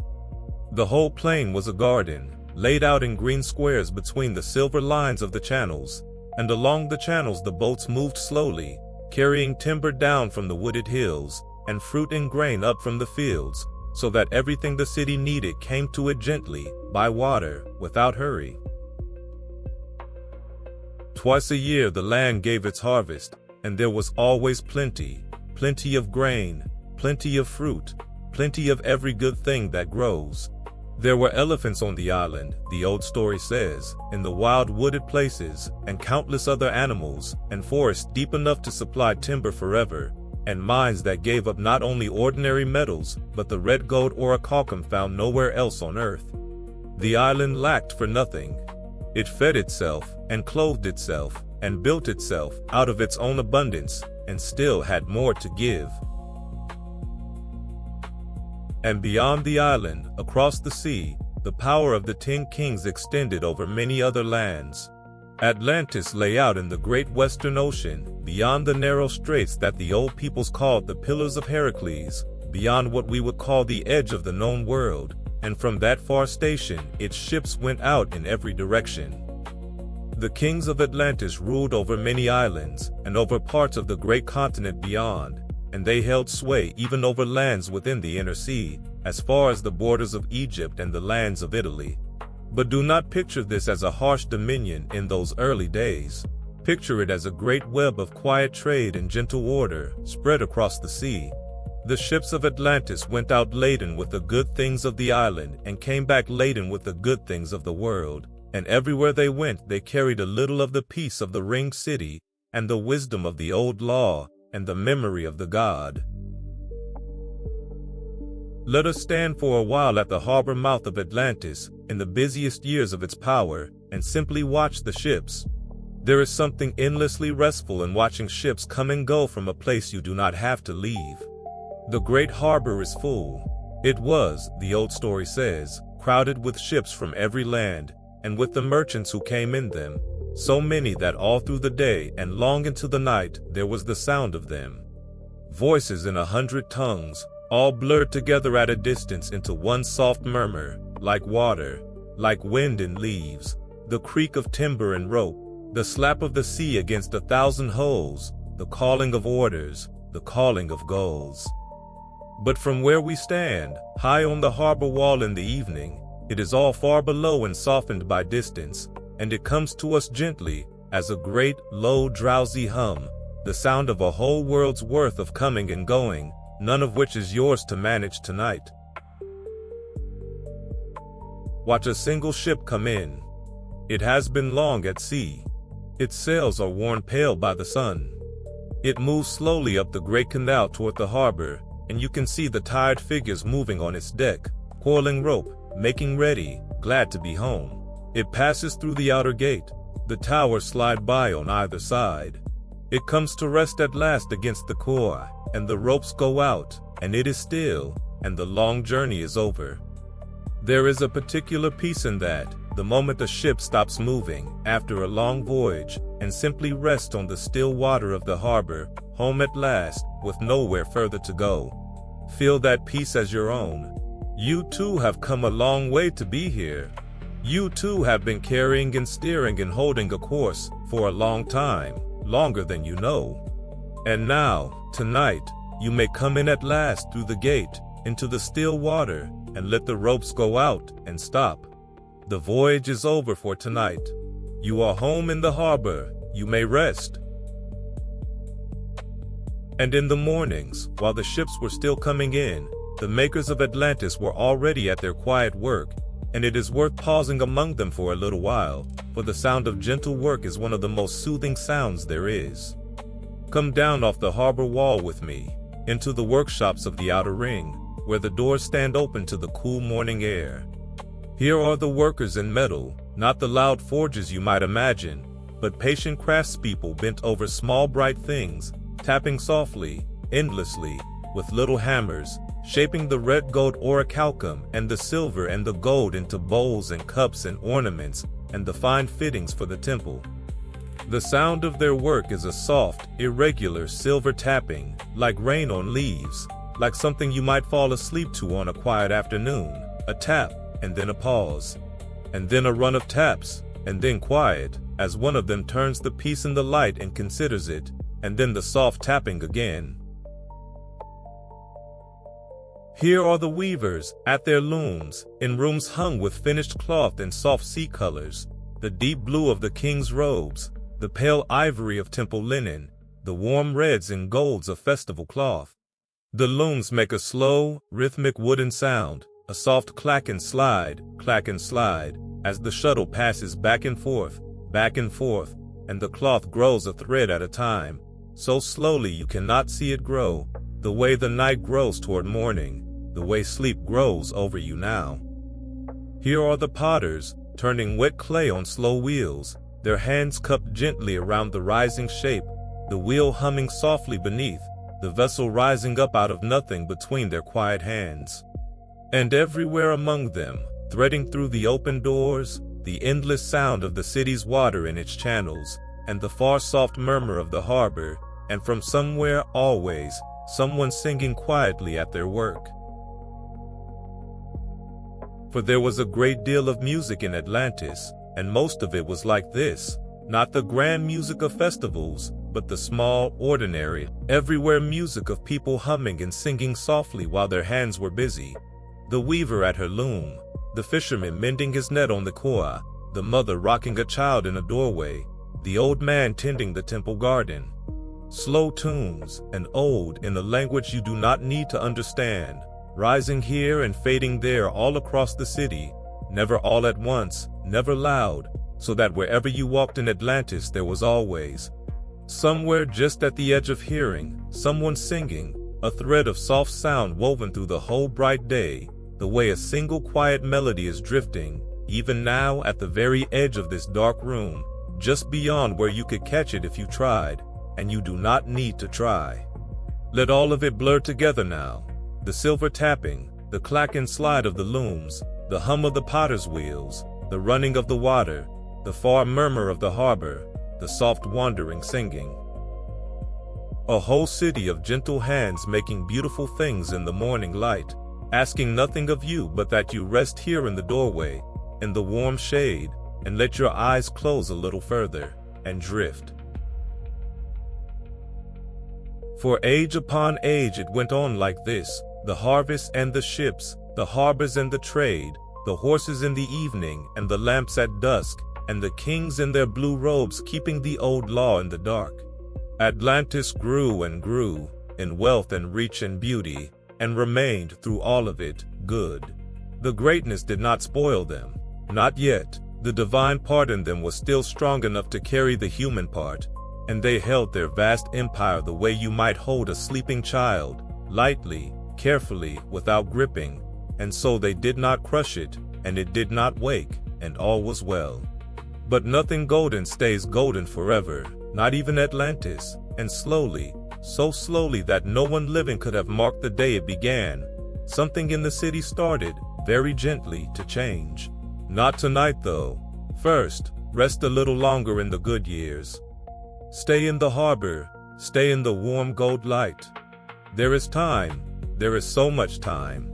The whole plain was a garden, laid out in green squares between the silver lines of the channels, and along the channels the boats moved slowly, carrying timber down from the wooded hills, and fruit and grain up from the fields, so that everything the city needed came to it gently, by water, without hurry. Twice a year the land gave its harvest, and there was always plenty, plenty of grain, plenty of fruit, plenty of every good thing that grows. There were elephants on the island, the old story says, in the wild wooded places, and countless other animals, and forests deep enough to supply timber forever, and mines that gave up not only ordinary metals, but the red gold orichalcum found nowhere else on earth. The island lacked for nothing. It fed itself, and clothed itself, and built itself out of its own abundance, and still had more to give. And beyond the island, across the sea, the power of the 10 kings extended over many other lands. Atlantis lay out in the great western ocean, beyond the narrow straits that the old peoples called the Pillars of Heracles, beyond what we would call the edge of the known world, and from that far station its ships went out in every direction. The kings of Atlantis ruled over many islands, and over parts of the great continent beyond, and they held sway even over lands within the inner sea, as far as the borders of Egypt and the lands of Italy. But do not picture this as a harsh dominion in those early days. Picture it as a great web of quiet trade and gentle order spread across the sea. The ships of Atlantis went out laden with the good things of the island and came back laden with the good things of the world, and everywhere they went they carried a little of the peace of the ringed city, and the wisdom of the old law, and the memory of the god. Let us stand for a while at the harbor mouth of Atlantis, in the busiest years of its power, and simply watch the ships. There is something endlessly restful in watching ships come and go from a place you do not have to leave. The great harbor is full. It was, the old story says, crowded with ships from every land, and with the merchants who came in them, so many that all through the day and long into the night there was the sound of them. Voices in 100 tongues, all blurred together at a distance into one soft murmur, like water, like wind in leaves, the creak of timber and rope, the slap of the sea against 1,000 hulls, the calling of orders, the calling of gulls. But from where we stand, high on the harbor wall in the evening, it is all far below and softened by distance, and it comes to us gently, as a great, low, drowsy hum, the sound of a whole world's worth of coming and going, none of which is yours to manage tonight. Watch a single ship come in. It has been long at sea. Its sails are worn pale by the sun. It moves slowly up the great canal toward the harbor, and you can see the tired figures moving on its deck, coiling rope, making ready, glad to be home. It passes through the outer gate. The towers slide by on either side. It comes to rest at last against the quay, and the ropes go out, and it is still, and the long journey is over. There is a particular peace in that, the moment the ship stops moving, after a long voyage, and simply rests on the still water of the harbor, home at last, with nowhere further to go. Feel that peace as your own. You too have come a long way to be here. You too have been carrying and steering and holding a course for a long time, longer than you know. And now, tonight, you may come in at last through the gate, into the still water, and let the ropes go out and stop. The voyage is over for tonight. You are home in the harbor. You may rest. And in the mornings, while the ships were still coming in, the makers of Atlantis were already at their quiet work, and it is worth pausing among them for a little while, for the sound of gentle work is one of the most soothing sounds there is. Come down off the harbor wall with me, into the workshops of the outer ring, where the doors stand open to the cool morning air. Here are the workers in metal, not the loud forgers you might imagine, but patient craftspeople bent over small bright things, tapping softly, endlessly, with little hammers, shaping the red gold orichalcum and the silver and the gold into bowls and cups and ornaments, and the fine fittings for the temple. The sound of their work is a soft, irregular silver tapping, like rain on leaves, like something you might fall asleep to on a quiet afternoon, a tap, and then a pause, and then a run of taps, and then quiet, as one of them turns the piece in the light and considers it, and then the soft tapping again. Here are the weavers, at their looms, in rooms hung with finished cloth and soft sea colors, the deep blue of the king's robes, the pale ivory of temple linen, the warm reds and golds of festival cloth. The looms make a slow, rhythmic wooden sound, a soft clack and slide, as the shuttle passes back and forth, and the cloth grows a thread at a time, so slowly you cannot see it grow, the way the night grows toward morning, the way sleep grows over you now. Here are the potters, turning wet clay on slow wheels, their hands cupped gently around the rising shape, the wheel humming softly beneath, the vessel rising up out of nothing between their quiet hands. And everywhere among them, threading through the open doors, the endless sound of the city's water in its channels, and the far soft murmur of the harbor, and from somewhere always, someone singing quietly at their work. For there was a great deal of music in Atlantis, and most of it was like this, not the grand music of festivals, but the small, ordinary, everywhere music of people humming and singing softly while their hands were busy. The weaver at her loom, the fisherman mending his net on the quay, the mother rocking a child in a doorway, the old man tending the temple garden. Slow tunes, an ode in a language you do not need to understand, rising here and fading there all across the city, never all at once, never loud, so that wherever you walked in Atlantis there was always, somewhere just at the edge of hearing, someone singing, a thread of soft sound woven through the whole bright day, the way a single quiet melody is drifting, even now at the very edge of this dark room, just beyond where you could catch it if you tried, and you do not need to try. Let all of it blur together now, the silver tapping, the clack and slide of the looms, the hum of the potter's wheels, the running of the water, the far murmur of the harbor, the soft wandering singing. A whole city of gentle hands making beautiful things in the morning light, asking nothing of you but that you rest here in the doorway, in the warm shade, and let your eyes close a little further, and drift. For age upon age it went on like this, the harvest and the ships, the harbors and the trade, the horses in the evening and the lamps at dusk, and the kings in their blue robes keeping the old law in the dark. Atlantis grew and grew, in wealth and reach and beauty, and remained through all of it, good. The greatness did not spoil them, not yet. The divine part in them was still strong enough to carry the human part, and they held their vast empire the way you might hold a sleeping child, lightly, carefully, without gripping, and so they did not crush it, and it did not wake, and all was well. But nothing golden stays golden forever, not even Atlantis, and slowly, so slowly that no one living could have marked the day it began, something in the city started, very gently, to change. Not tonight though. First, rest a little longer in the good years. Stay in the harbor, stay in the warm gold light. There is time, there is so much time.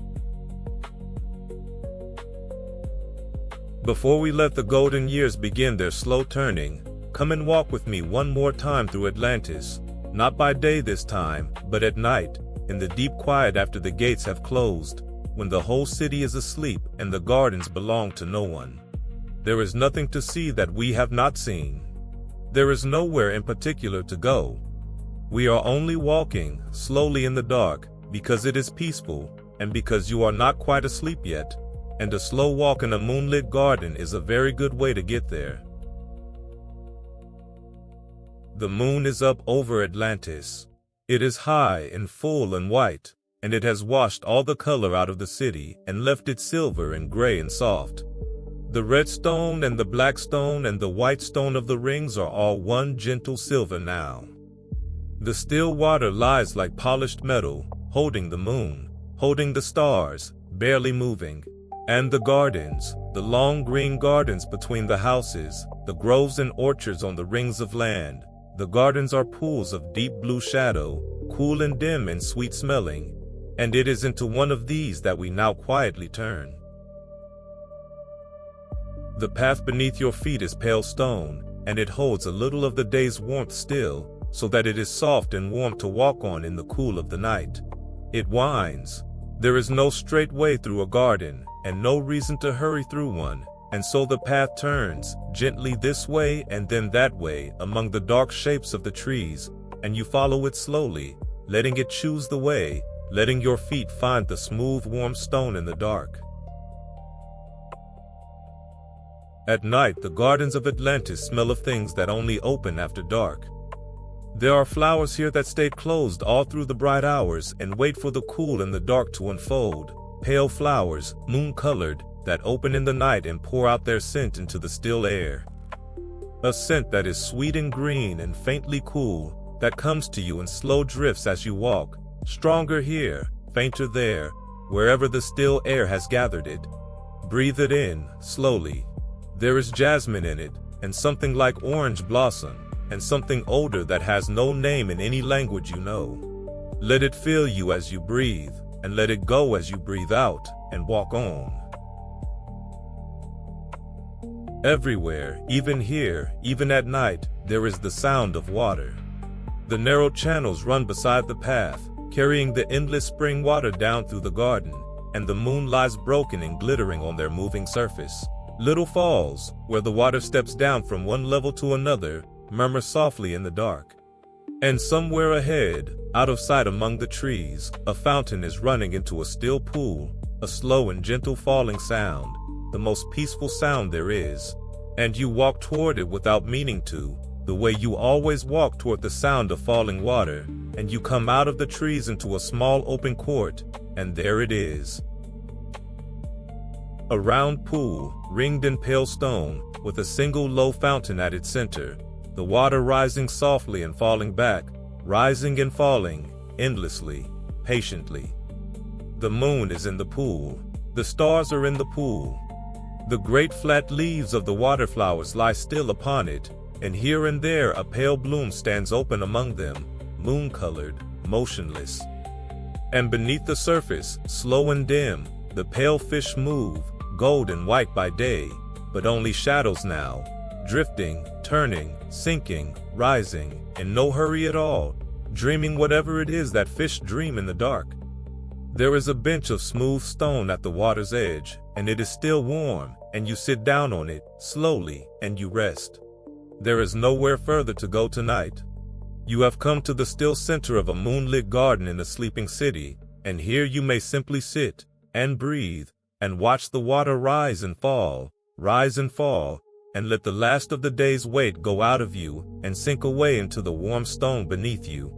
Before we let the golden years begin their slow turning, come and walk with me one more time through Atlantis, not by day this time, but at night, in the deep quiet after the gates have closed, when the whole city is asleep and the gardens belong to no one. There is nothing to see that we have not seen. There is nowhere in particular to go. We are only walking, slowly in the dark, because it is peaceful, and because you are not quite asleep yet, and a slow walk in a moonlit garden is a very good way to get there. The moon is up over Atlantis. It is high and full and white, and it has washed all the color out of the city and left it silver and gray and soft. The red stone and the black stone and the white stone of the rings are all one gentle silver now. The still water lies like polished metal, holding the moon, holding the stars, barely moving. And the gardens, the long green gardens between the houses, the groves and orchards on the rings of land, the gardens are pools of deep blue shadow, cool and dim and sweet smelling, and it is into one of these that we now quietly turn. The path beneath your feet is pale stone, and it holds a little of the day's warmth still, so that it is soft and warm to walk on in the cool of the night. It winds. There is no straight way through a garden, and no reason to hurry through one, and so the path turns, gently this way and then that way, among the dark shapes of the trees, and you follow it slowly, letting it choose the way, letting your feet find the smooth, warm stone in the dark. At night, the gardens of Atlantis smell of things that only open after dark. There are flowers here that stay closed all through the bright hours and wait for the cool and the dark to unfold, pale flowers, moon-colored, that open in the night and pour out their scent into the still air. A scent that is sweet and green and faintly cool, that comes to you in slow drifts as you walk, stronger here, fainter there, wherever the still air has gathered it. Breathe it in, slowly. There is jasmine in it, and something like orange blossom, and something older that has no name in any language you know. Let it fill you as you breathe, and let it go as you breathe out, and walk on. Everywhere, even here, even at night, there is the sound of water. The narrow channels run beside the path, carrying the endless spring water down through the garden, and the moon lies broken and glittering on their moving surface. Little falls, where the water steps down from one level to another, murmur softly in the dark. And somewhere ahead, out of sight among the trees, a fountain is running into a still pool, a slow and gentle falling sound, the most peaceful sound there is. And you walk toward it without meaning to, the way you always walk toward the sound of falling water, and you come out of the trees into a small open court, and there it is. A round pool, ringed in pale stone, with a single low fountain at its center, the water rising softly and falling back, rising and falling, endlessly, patiently. The moon is in the pool. The stars are in the pool. The great flat leaves of the water flowers lie still upon it, and here and there a pale bloom stands open among them, moon-colored, motionless. And beneath the surface, slow and dim, the pale fish move, gold and white by day, but only shadows now, drifting, turning, sinking, rising, in no hurry at all, dreaming whatever it is that fish dream in the dark. There is a bench of smooth stone at the water's edge, and it is still warm, and you sit down on it, slowly, and you rest. There is nowhere further to go tonight. You have come to the still center of a moonlit garden in a sleeping city, and here you may simply sit, and breathe, and watch the water rise and fall, and let the last of the day's weight go out of you and sink away into the warm stone beneath you.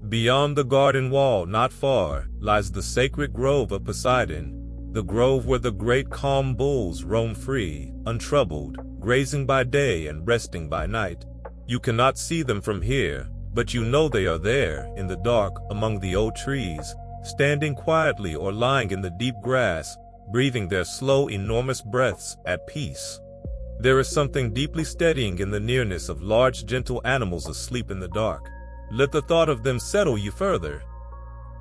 Beyond the garden wall, not far, lies the sacred grove of Poseidon, the grove where the great calm bulls roam free, untroubled, grazing by day and resting by night. You cannot see them from here, but you know they are there, in the dark, among the old trees, standing quietly or lying in the deep grass, breathing their slow, enormous breaths at peace. There is something deeply steadying in the nearness of large, gentle animals asleep in the dark. Let the thought of them settle you further.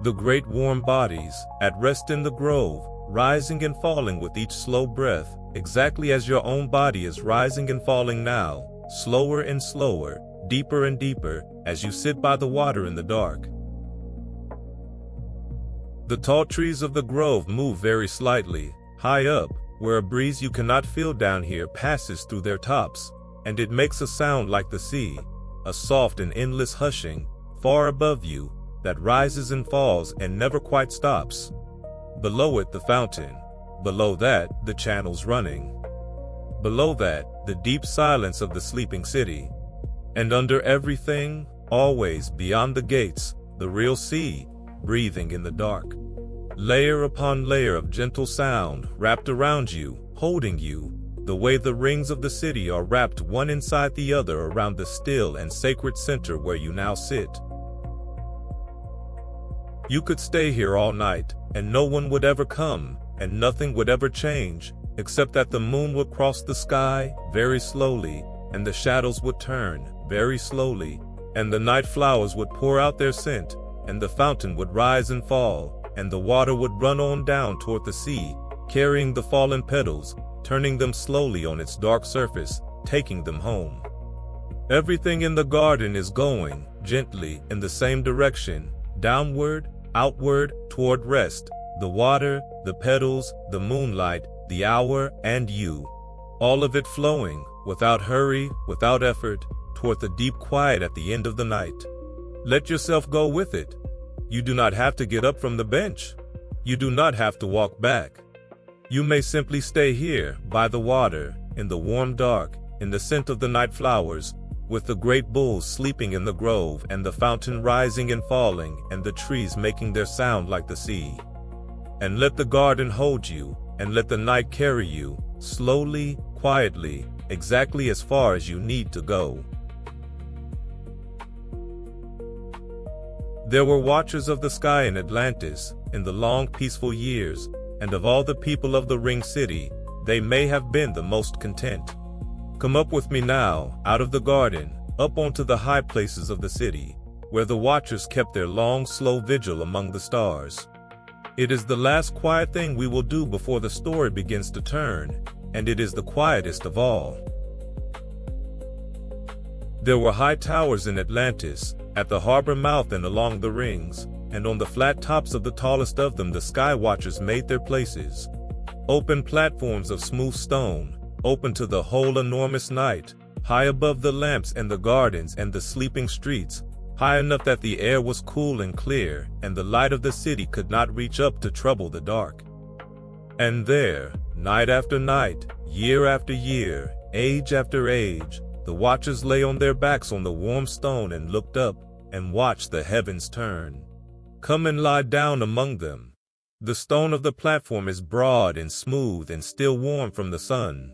The great warm bodies, at rest in the grove, rising and falling with each slow breath, exactly as your own body is rising and falling now, slower and slower, deeper and deeper, as you sit by the water in the dark. The tall trees of the grove move very slightly, high up, where a breeze you cannot feel down here passes through their tops, and it makes a sound like the sea, a soft and endless hushing, far above you, that rises and falls and never quite stops. Below it, the fountain. Below that, the channels running. Below that, the deep silence of the sleeping city. And under everything, always beyond the gates, the real sea, breathing in the dark. Layer upon layer of gentle sound wrapped around you, holding you, the way the rings of the city are wrapped one inside the other around the still and sacred center where you now sit. You could stay here all night, and no one would ever come, and nothing would ever change, except that the moon would cross the sky very slowly, and the shadows would turn very slowly, and the night flowers would pour out their scent, and the fountain would rise and fall, and the water would run on down toward the sea, carrying the fallen petals, turning them slowly on its dark surface, taking them home. Everything in the garden is going, gently, in the same direction, downward, outward, toward rest, the water, the petals, the moonlight, the hour, and you. All of it flowing, without hurry, without effort, toward the deep quiet at the end of the night. Let yourself go with it. You do not have to get up from the bench. You do not have to walk back. You may simply stay here, by the water, in the warm dark, in the scent of the night flowers, with the great bulls sleeping in the grove and the fountain rising and falling and the trees making their sound like the sea. And let the garden hold you, and let the night carry you, slowly, quietly, exactly as far as you need to go. There were watchers of the sky in Atlantis, in the long peaceful years, and of all the people of the ring city, they may have been the most content. Come up with me now, out of the garden, up onto the high places of the city, where the watchers kept their long, slow vigil among the stars. It is the last quiet thing we will do before the story begins to turn, and it is the quietest of all. There were high towers in Atlantis, at the harbor mouth and along the rings, and on the flat tops of the tallest of them the sky watchers made their places. Open platforms of smooth stone, open to the whole enormous night, high above the lamps and the gardens and the sleeping streets, high enough that the air was cool and clear, and the light of the city could not reach up to trouble the dark. And there, night after night, year after year, age after age, the watchers lay on their backs on the warm stone and looked up, and watched the heavens turn. Come and lie down among them. The stone of the platform is broad and smooth and still warm from the sun.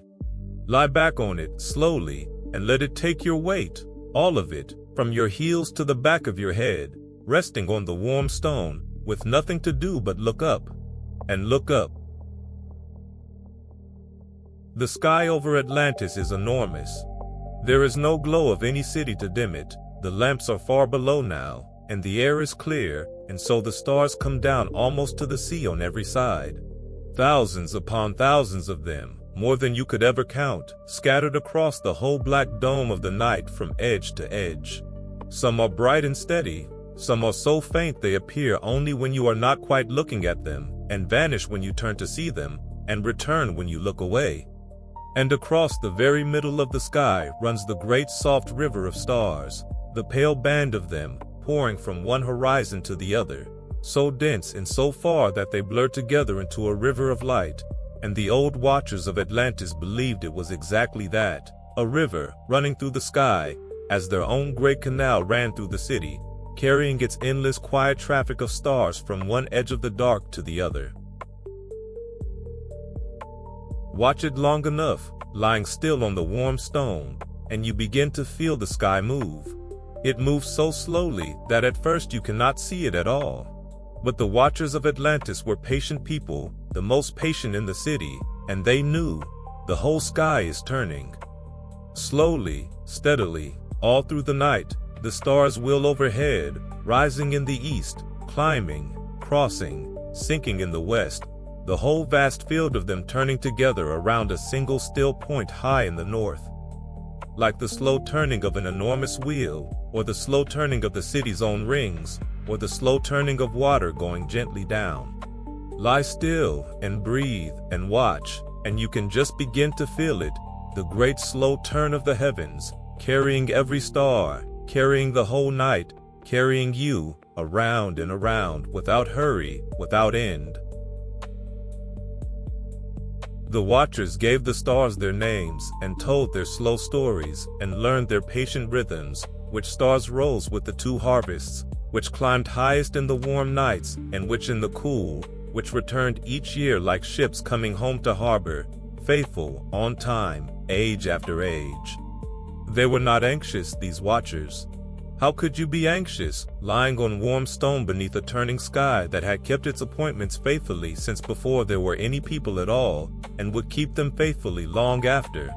Lie back on it, slowly, and let it take your weight, all of it, from your heels to the back of your head, resting on the warm stone, with nothing to do but look up. And look up. The sky over Atlantis is enormous. There is no glow of any city to dim it, the lamps are far below now, and the air is clear, and so the stars come down almost to the sea on every side. Thousands upon thousands of them, more than you could ever count, scattered across the whole black dome of the night from edge to edge. Some are bright and steady, some are so faint they appear only when you are not quite looking at them, and vanish when you turn to see them, and return when you look away. And across the very middle of the sky runs the great soft river of stars, the pale band of them, pouring from one horizon to the other, so dense and so far that they blur together into a river of light, and the old watchers of Atlantis believed it was exactly that, a river running through the sky, as their own great canal ran through the city, carrying its endless quiet traffic of stars from one edge of the dark to the other. Watch it long enough, lying still on the warm stone, and you begin to feel the sky move. It moves so slowly that at first you cannot see it at all. But the watchers of Atlantis were patient people, the most patient in the city, and they knew the whole sky is turning. Slowly, steadily, all through the night, the stars wheel overhead, rising in the east, climbing, crossing, sinking in the west, the whole vast field of them turning together around a single still point high in the north. Like the slow turning of an enormous wheel, or the slow turning of the city's own rings, or the slow turning of water going gently down. Lie still and breathe and watch, and you can just begin to feel it, the great slow turn of the heavens, carrying every star, carrying the whole night, carrying you around and around without hurry, without end. The watchers gave the stars their names and told their slow stories and learned their patient rhythms, which stars rose with the two harvests, which climbed highest in the warm nights and which in the cool, which returned each year like ships coming home to harbor, faithful, on time, age after age. They were not anxious, these watchers. How could you be anxious, lying on warm stone beneath a turning sky that had kept its appointments faithfully since before there were any people at all, and would keep them faithfully long after?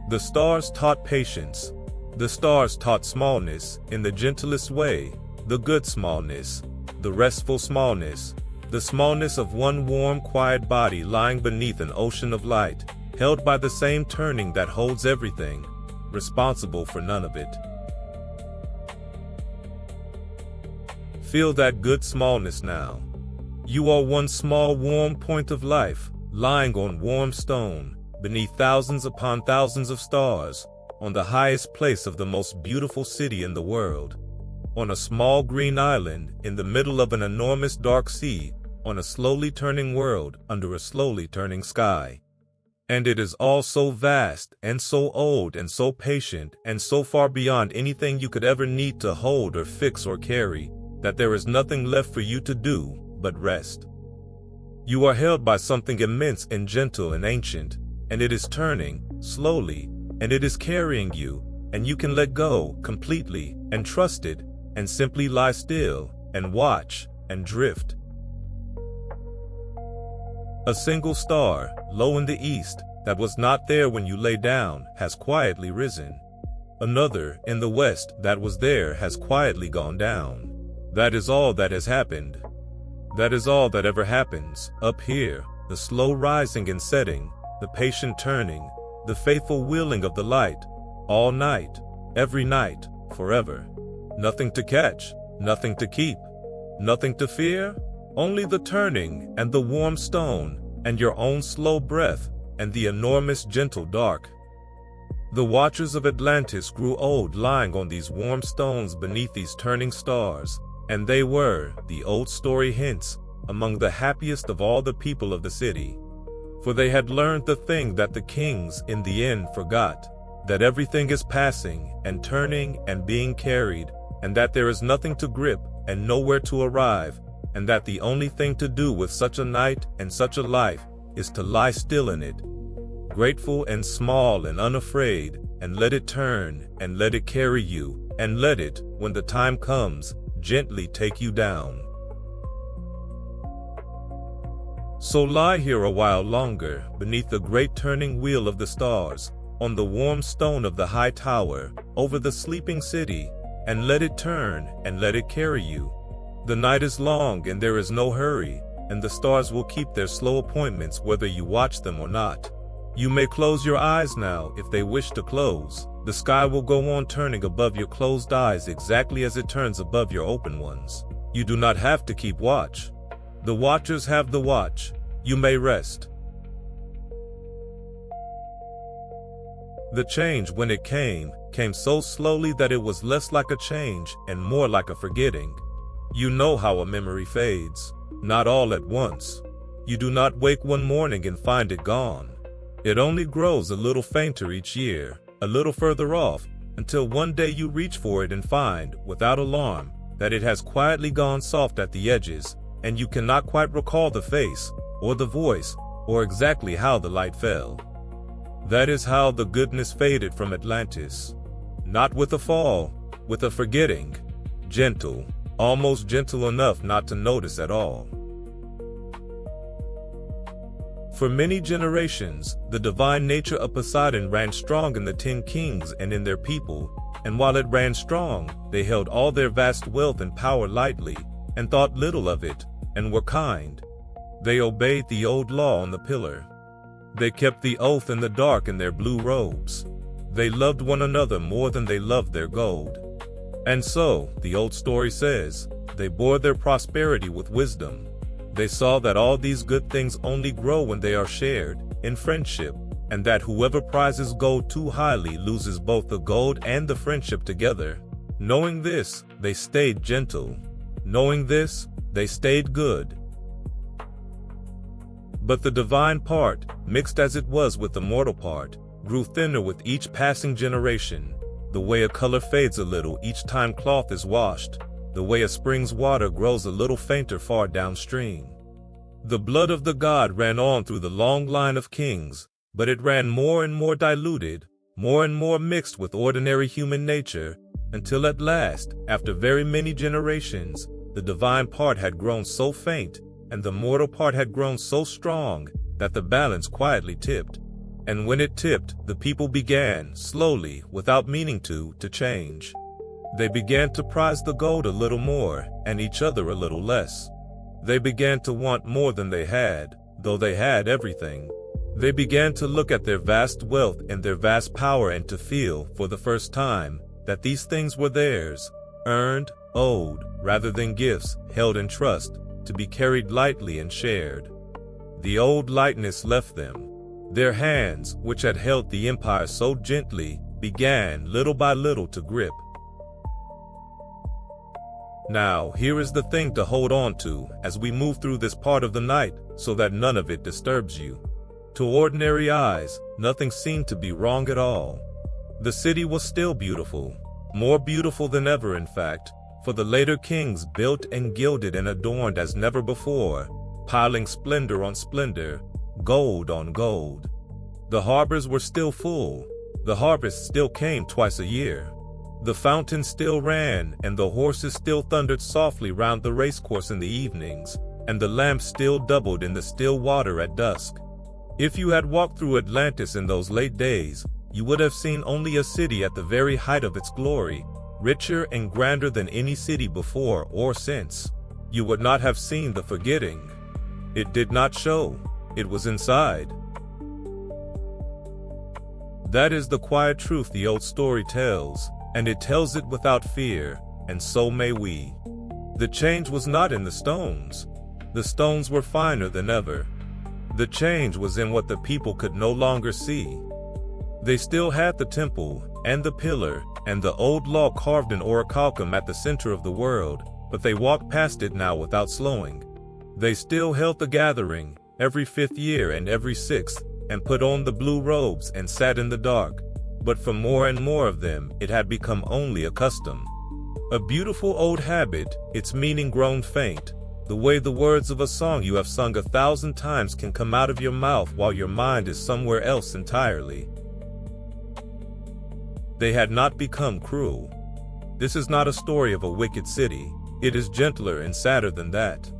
The stars taught patience. The stars taught smallness, in the gentlest way, the good smallness, the restful smallness, the smallness of one warm, quiet body lying beneath an ocean of light, held by the same turning that holds everything, responsible for none of it. Feel that good smallness now. You are one small warm point of life, lying on warm stone, beneath thousands upon thousands of stars, on the highest place of the most beautiful city in the world, on a small green island in the middle of an enormous dark sea, on a slowly turning world under a slowly turning sky. And it is all so vast and so old and so patient and so far beyond anything you could ever need to hold or fix or carry, that there is nothing left for you to do but rest. You are held by something immense and gentle and ancient, and it is turning, slowly, and it is carrying you, and you can let go completely and trust it, and simply lie still, and watch, and drift. A single star, low in the east, that was not there when you lay down, has quietly risen. Another, in the west, that was there has quietly gone down. That is all that has happened. That is all that ever happens, up here, the slow rising and setting, the patient turning, the faithful wheeling of the light, all night, every night, forever. Nothing to catch, nothing to keep, nothing to fear, only the turning and the warm stone, and your own slow breath, and the enormous gentle dark. The watchers of Atlantis grew old lying on these warm stones beneath these turning stars, and they were, the old story hints, among the happiest of all the people of the city. For they had learned the thing that the kings in the end forgot, that everything is passing and turning and being carried, and that there is nothing to grip and nowhere to arrive, and that the only thing to do with such a night and such a life is to lie still in it, grateful and small and unafraid, and let it turn and let it carry you, and let it, when the time comes, gently take you down. So lie here a while longer, beneath the great turning wheel of the stars, on the warm stone of the high tower, over the sleeping city, and let it turn, and let it carry you. The night is long and there is no hurry, and the stars will keep their slow appointments whether you watch them or not. You may close your eyes now if they wish to close. The sky will go on turning above your closed eyes exactly as it turns above your open ones. You do not have to keep watch. The watchers have the watch. You may rest. The change, when it came so slowly that it was less like a change and more like a forgetting. You know how a memory fades, not all at once. You do not wake one morning and find it gone. It only grows a little fainter each year, a little further off, until one day you reach for it and find, without alarm, that it has quietly gone soft at the edges, and you cannot quite recall the face, or the voice, or exactly how the light fell. That is how the goodness faded from Atlantis. Not with a fall, with a forgetting. Gentle, almost gentle enough not to notice at all. For many generations, the divine nature of Poseidon ran strong in the 10 kings and in their people, and while it ran strong, they held all their vast wealth and power lightly, and thought little of it, and were kind. They obeyed the old law on the pillar. They kept the oath in the dark in their blue robes. They loved one another more than they loved their gold. And so, the old story says, they bore their prosperity with wisdom. They saw that all these good things only grow when they are shared, in friendship, and that whoever prizes gold too highly loses both the gold and the friendship together. Knowing this, they stayed gentle. Knowing this, they stayed good. But the divine part, mixed as it was with the mortal part, grew thinner with each passing generation, the way a color fades a little each time cloth is washed, the way a spring's water grows a little fainter far downstream. The blood of the god ran on through the long line of kings, but it ran more and more diluted, more and more mixed with ordinary human nature, until at last, after very many generations, the divine part had grown so faint, and the mortal part had grown so strong, that the balance quietly tipped. And when it tipped, the people began, slowly, without meaning to change. They began to prize the gold a little more, and each other a little less. They began to want more than they had, though they had everything. They began to look at their vast wealth and their vast power and to feel, for the first time, that these things were theirs, earned, owed, rather than gifts, held in trust, to be carried lightly and shared. The old lightness left them. Their hands, which had held the empire so gently, began, little by little, to grip. Now, here is the thing to hold on to as we move through this part of the night, so that none of it disturbs you. To ordinary eyes, nothing seemed to be wrong at all. The city was still beautiful, more beautiful than ever in fact, for the later kings built and gilded and adorned as never before, piling splendor on splendor, gold on gold. The harbors were still full, the harvest still came twice a year. The fountains still ran, and the horses still thundered softly round the racecourse in the evenings, and the lamps still doubled in the still water at dusk. If you had walked through Atlantis in those late days, you would have seen only a city at the very height of its glory, richer and grander than any city before or since. You would not have seen the forgetting. It did not show. It was inside. That is the quiet truth the old story tells, and it tells it without fear, and so may we. The change was not in the stones. The stones were finer than ever. The change was in what the people could no longer see. They still had the temple, and the pillar, and the old law carved in orichalcum at the center of the world, but they walked past it now without slowing. They still held the gathering, every 5th year and every 6th, and put on the blue robes and sat in the dark, but for more and more of them it had become only a custom. A beautiful old habit, its meaning grown faint, the way the words of a song you have sung 1,000 times can come out of your mouth while your mind is somewhere else entirely. They had not become cruel. This is not a story of a wicked city. It is gentler and sadder than that.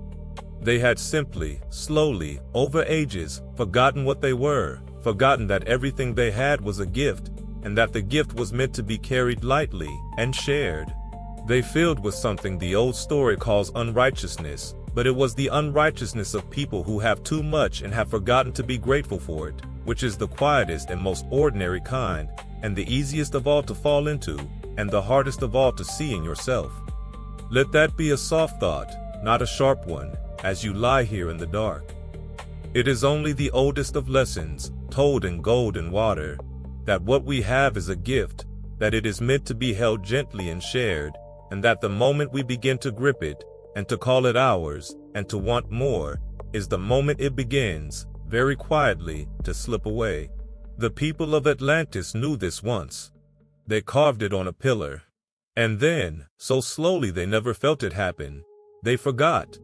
They had simply, slowly, over ages, forgotten what they were, forgotten that everything they had was a gift, and that the gift was meant to be carried lightly and shared. They filled with something the old story calls unrighteousness, but it was the unrighteousness of people who have too much and have forgotten to be grateful for it, which is the quietest and most ordinary kind, and the easiest of all to fall into, and the hardest of all to see in yourself. Let that be a soft thought, not a sharp one, as you lie here in the dark. It is only the oldest of lessons, told in gold and water, that what we have is a gift, that it is meant to be held gently and shared, and that the moment we begin to grip it, and to call it ours, and to want more, is the moment it begins, very quietly, to slip away. The people of Atlantis knew this once. They carved it on a pillar. And then, so slowly they never felt it happen, they forgot.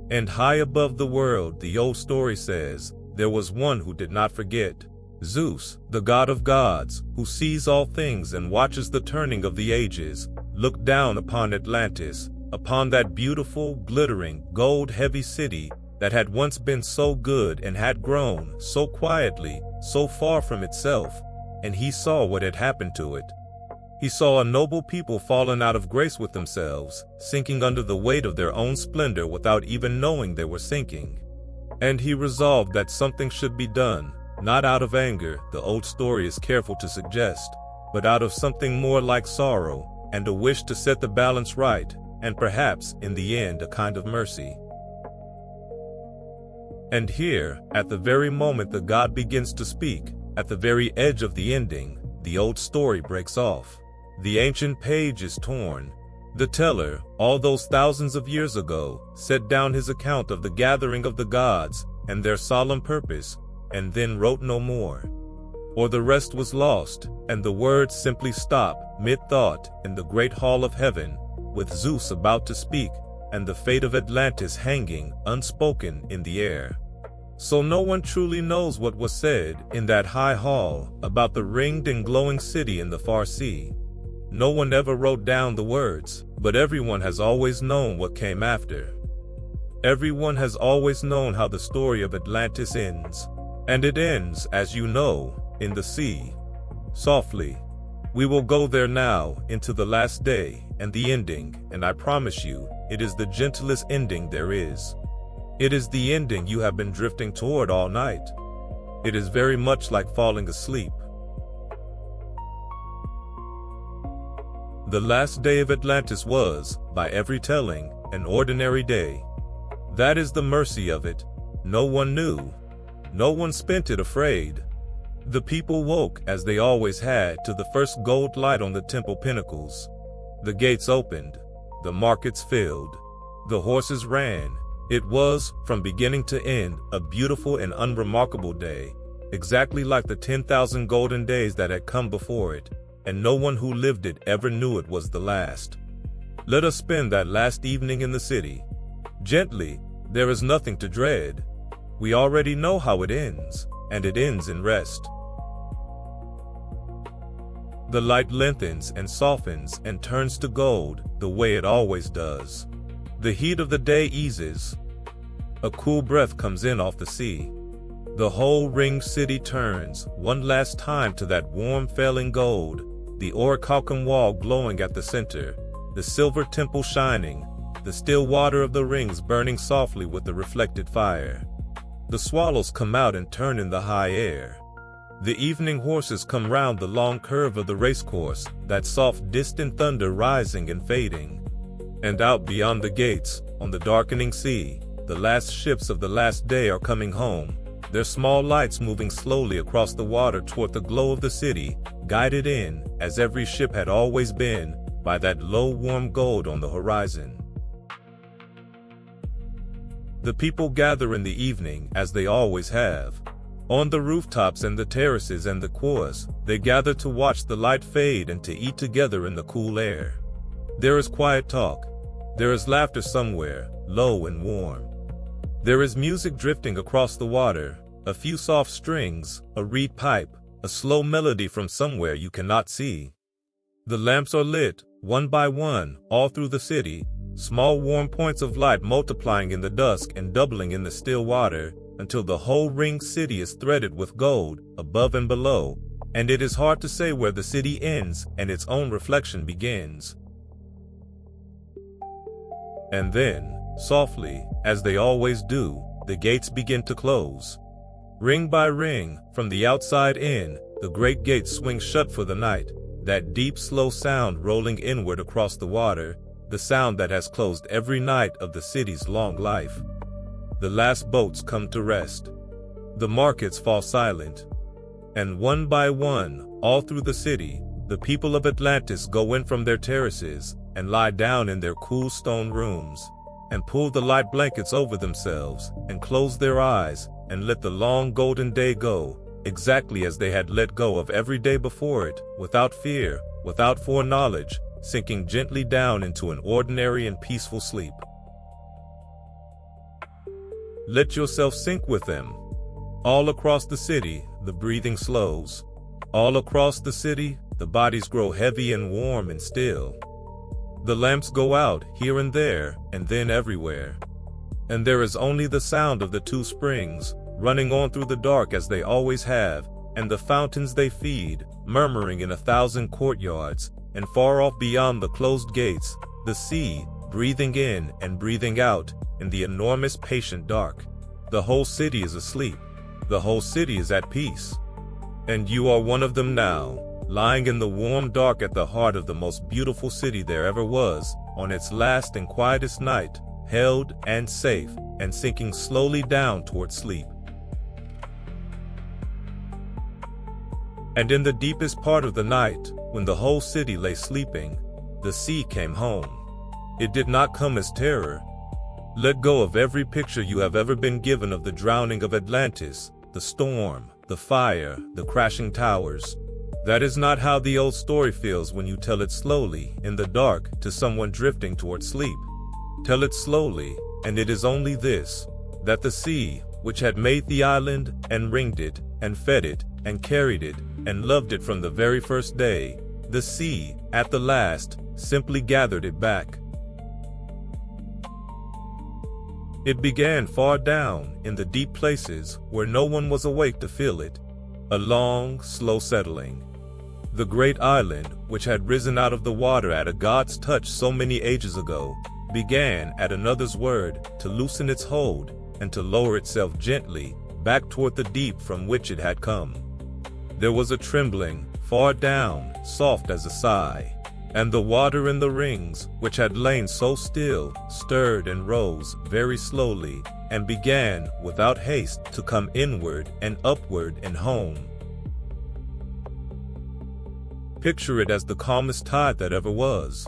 And high above the world, the old story says, there was one who did not forget. Zeus, the god of gods, who sees all things and watches the turning of the ages, looked down upon Atlantis, upon that beautiful, glittering, gold-heavy city that had once been so good and had grown so quietly, so far from itself, and he saw what had happened to it. He saw a noble people fallen out of grace with themselves, sinking under the weight of their own splendor without even knowing they were sinking. And he resolved that something should be done, not out of anger, the old story is careful to suggest, but out of something more like sorrow, and a wish to set the balance right, and perhaps, in the end, a kind of mercy. And here, at the very moment the god begins to speak, at the very edge of the ending, the old story breaks off. The ancient page is torn. The teller, all those thousands of years ago, set down his account of the gathering of the gods and their solemn purpose, and then wrote no more. Or the rest was lost, and the words simply stop, mid-thought, in the great hall of heaven, with Zeus about to speak, and the fate of Atlantis hanging, unspoken, in the air. So no one truly knows what was said in that high hall about the ringed and glowing city in the far sea. No one ever wrote down the words, but everyone has always known what came after. Everyone has always known how the story of Atlantis ends. And it ends, as you know, in the sea. Softly. We will go there now, into the last day, and the ending, and I promise you, it is the gentlest ending there is. It is the ending you have been drifting toward all night. It is very much like falling asleep. The last day of Atlantis was, by every telling, an ordinary day. That is the mercy of it. No one knew. No one spent it afraid. The people woke, as they always had, to the first gold light on the temple pinnacles. The gates opened. The markets filled. The horses ran. It was, from beginning to end, a beautiful and unremarkable day, exactly like the 10,000 golden days that had come before it, and no one who lived it ever knew it was the last. Let us spend that last evening in the city. Gently, there is nothing to dread. We already know how it ends, and it ends in rest. The light lengthens and softens and turns to gold, the way it always does. The heat of the day eases. A cool breath comes in off the sea. The whole ringed city turns, one last time to that warm failing gold, the orichalcum wall glowing at the center, the silver temple shining, the still water of the rings burning softly with the reflected fire. The swallows come out and turn in the high air. The evening horses come round the long curve of the racecourse, that soft distant thunder rising and fading. And out beyond the gates, on the darkening sea, the last ships of the last day are coming home, their small lights moving slowly across the water toward the glow of the city, guided in, as every ship had always been, by that low warm gold on the horizon. The people gather in the evening, as they always have. On the rooftops and the terraces and the quays, they gather to watch the light fade and to eat together in the cool air. There is quiet talk. There is laughter somewhere, low and warm. There is music drifting across the water, a few soft strings, a reed pipe, a slow melody from somewhere you cannot see. The lamps are lit, one by one, all through the city, small warm points of light multiplying in the dusk and doubling in the still water, until the whole ringed city is threaded with gold, above and below, and it is hard to say where the city ends and its own reflection begins. And then, softly, as they always do, the gates begin to close. Ring by ring, from the outside in, the great gates swing shut for the night, that deep, slow sound rolling inward across the water, the sound that has closed every night of the city's long life. The last boats come to rest. The markets fall silent. And one by one, all through the city, the people of Atlantis go in from their terraces and lie down in their cool stone rooms, and pull the light blankets over themselves, and close their eyes, and let the long golden day go, exactly as they had let go of every day before it, without fear, without foreknowledge, sinking gently down into an ordinary and peaceful sleep. Let yourself sink with them. All across the city, the breathing slows. All across the city, the bodies grow heavy and warm and still. The lamps go out here and there, and then everywhere. And there is only the sound of the two springs, running on through the dark as they always have, and the fountains they feed, murmuring in 1,000 courtyards, and far off beyond the closed gates, the sea, breathing in and breathing out, in the enormous patient dark. The whole city is asleep. The whole city is at peace. And you are one of them now, lying in the warm dark at the heart of the most beautiful city there ever was, on its last and quietest night, held and safe, and sinking slowly down toward sleep. And in the deepest part of the night, when the whole city lay sleeping, the sea came home. It did not come as terror. Let go of every picture you have ever been given of the drowning of Atlantis, the storm, the fire, the crashing towers. That is not how the old story feels when you tell it slowly, in the dark, to someone drifting toward sleep. Tell it slowly, and it is only this, that the sea, which had made the island, and ringed it, and fed it, and carried it, and loved it from the very first day, the sea, at the last, simply gathered it back. It began far down, in the deep places, where no one was awake to feel it. A long, slow settling. The great island, which had risen out of the water at a god's touch so many ages ago, began, at another's word, to loosen its hold, and to lower itself gently, back toward the deep from which it had come. There was a trembling, far down, soft as a sigh. And the water in the rings, which had lain so still, stirred and rose very slowly, and began, without haste, to come inward and upward and home. Picture it as the calmest tide that ever was.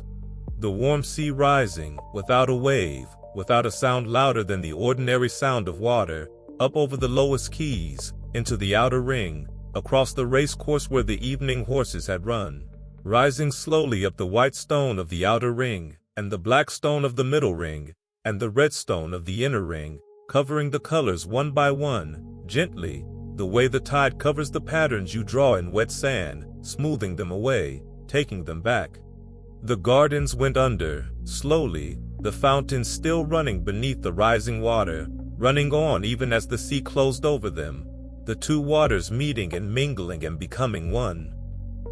The warm sea rising, without a wave, without a sound louder than the ordinary sound of water, up over the lowest keys, into the outer ring, across the race course where the evening horses had run. Rising slowly up the white stone of the outer ring, and the black stone of the middle ring, and the red stone of the inner ring, covering the colors one by one, gently, the way the tide covers the patterns you draw in wet sand, smoothing them away, taking them back. The gardens went under, slowly, the fountains still running beneath the rising water, running on even as the sea closed over them, the two waters meeting and mingling and becoming one.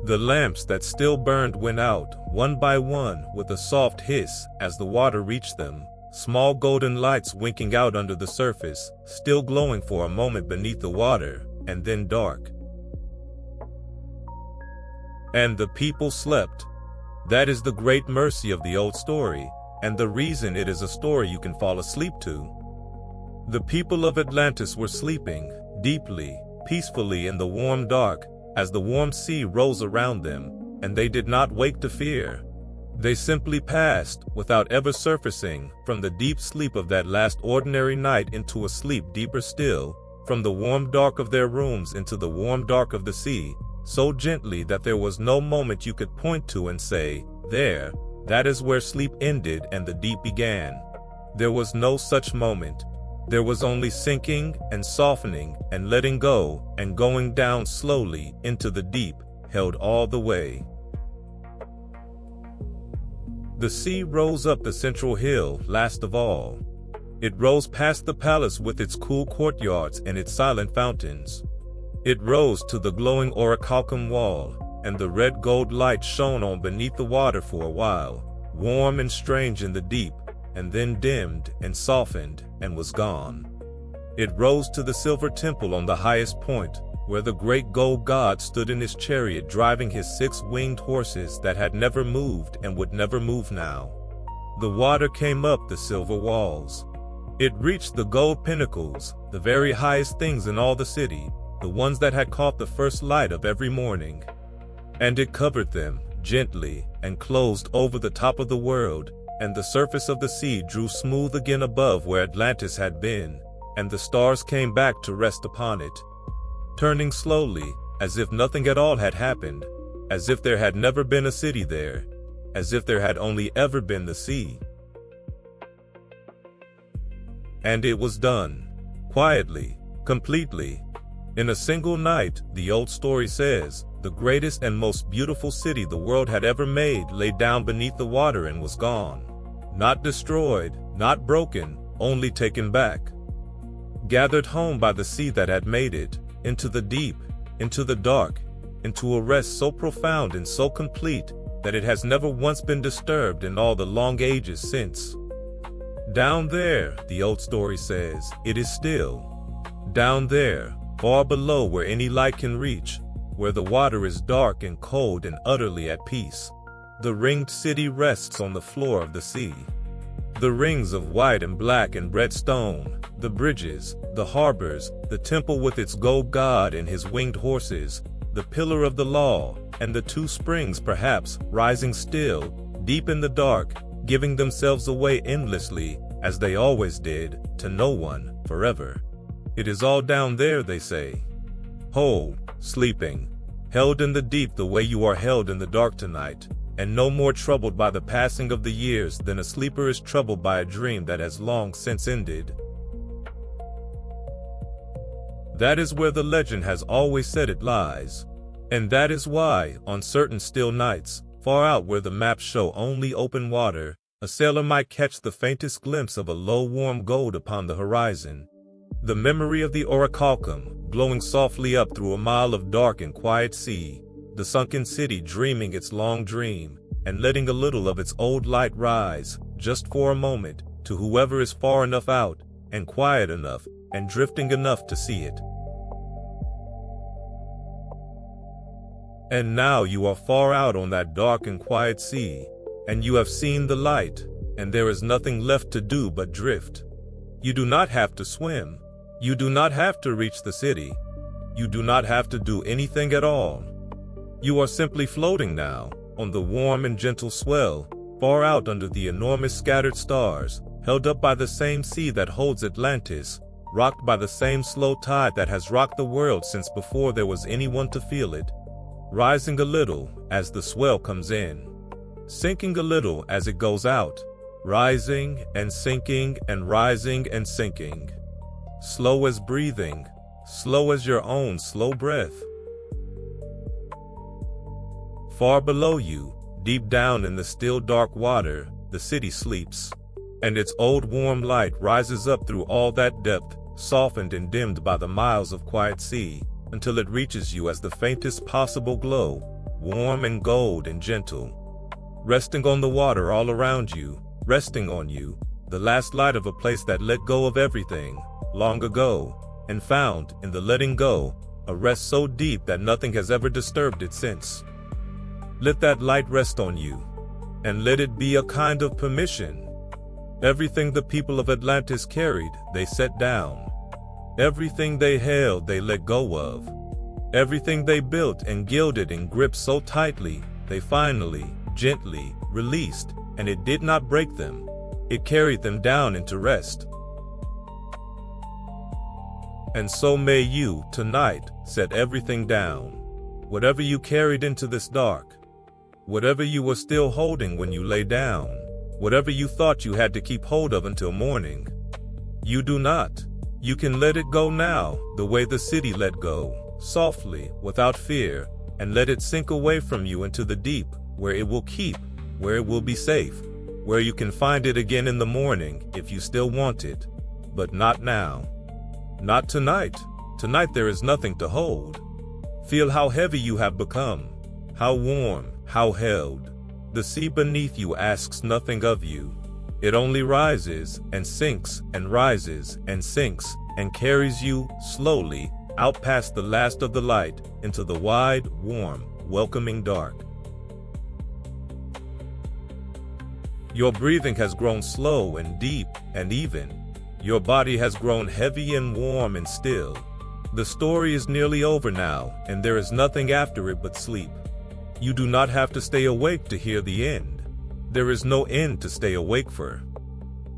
The lamps that still burned went out, one by one, with a soft hiss as the water reached them, small golden lights winking out under the surface, still glowing for a moment beneath the water, and then dark. And the people slept. That is the great mercy of the old story, and the reason it is a story you can fall asleep to. The people of Atlantis were sleeping, deeply, peacefully in the warm dark, as the warm sea rose around them, and they did not wake to fear. They simply passed, without ever surfacing, from the deep sleep of that last ordinary night into a sleep deeper still, from the warm dark of their rooms into the warm dark of the sea, so gently that there was no moment you could point to and say, "There, that is where sleep ended and the deep began." There was no such moment. There was only sinking and softening and letting go and going down slowly into the deep, held all the way. The sea rose up the central hill, last of all. It rose past the palace with its cool courtyards and its silent fountains. It rose to the glowing orichalcum wall, and the red gold light shone on beneath the water for a while, warm and strange in the deep, and then dimmed and softened and was gone. It rose to the silver temple on the highest point, where the great gold god stood in his chariot driving his 6 winged horses that had never moved and would never move now. The water came up the silver walls. It reached the gold pinnacles, the very highest things in all the city, the ones that had caught the first light of every morning. And it covered them, gently, and closed over the top of the world, and the surface of the sea drew smooth again above where Atlantis had been, and the stars came back to rest upon it, turning slowly, as if nothing at all had happened, as if there had never been a city there, as if there had only ever been the sea. And it was done, quietly, completely. In a single night, the old story says, the greatest and most beautiful city the world had ever made lay down beneath the water and was gone. Not destroyed, not broken, only taken back. Gathered home by the sea that had made it, into the deep, into the dark, into a rest so profound and so complete that it has never once been disturbed in all the long ages since. Down there, the old story says, it is still. Down there, far below where any light can reach, where the water is dark and cold and utterly at peace, the ringed city rests on the floor of the sea. The rings of white and black and red stone, the bridges, the harbors, the temple with its gold god and his winged horses, the pillar of the law, and the 2 springs perhaps, rising still, deep in the dark, giving themselves away endlessly, as they always did, to no one, forever. It is all down there, they say. Whole, sleeping, held in the deep the way you are held in the dark tonight, and no more troubled by the passing of the years than a sleeper is troubled by a dream that has long since ended. That is where the legend has always said it lies. And that is why, on certain still nights, far out where the maps show only open water, a sailor might catch the faintest glimpse of a low warm gold upon the horizon. The memory of the orichalcum, glowing softly up through a mile of dark and quiet sea, the sunken city dreaming its long dream, and letting a little of its old light rise, just for a moment, to whoever is far enough out, and quiet enough, and drifting enough to see it. And now you are far out on that dark and quiet sea, and you have seen the light, and there is nothing left to do but drift. You do not have to swim. You do not have to reach the city. You do not have to do anything at all. You are simply floating now, on the warm and gentle swell, far out under the enormous scattered stars, held up by the same sea that holds Atlantis, rocked by the same slow tide that has rocked the world since before there was anyone to feel it, rising a little as the swell comes in, sinking a little as it goes out, rising and sinking and rising and sinking, slow as breathing, slow as your own slow breath. Far below you, deep down in the still dark water, the city sleeps, and its old warm light rises up through all that depth, softened and dimmed by the miles of quiet sea, until it reaches you as the faintest possible glow, warm and gold and gentle, resting on the water all around you, resting on you, the last light of a place that let go of everything, long ago, and found, in the letting go, a rest so deep that nothing has ever disturbed it since. Let that light rest on you, and let it be a kind of permission. Everything the people of Atlantis carried, they set down. Everything they held, they let go of. Everything they built and gilded and gripped so tightly, they finally, gently, released, and it did not break them. It carried them down into rest. And so may you, tonight, set everything down. Whatever you carried into this dark, whatever you were still holding when you lay down, whatever you thought you had to keep hold of until morning, you do not. You can let it go now, the way the city let go, softly, without fear, and let it sink away from you into the deep, where it will keep, where it will be safe, where you can find it again in the morning if you still want it. But not now. Not tonight. Tonight there is nothing to hold. Feel how heavy you have become, how warm, how held. The sea beneath you asks nothing of you. It only rises and sinks and rises and sinks and carries you slowly out past the last of the light into the wide, warm, welcoming dark. Your breathing has grown slow and deep and even. Your body has grown heavy and warm and still. The story is nearly over now, and there is nothing after it but sleep. You do not have to stay awake to hear the end. There is no end to stay awake for.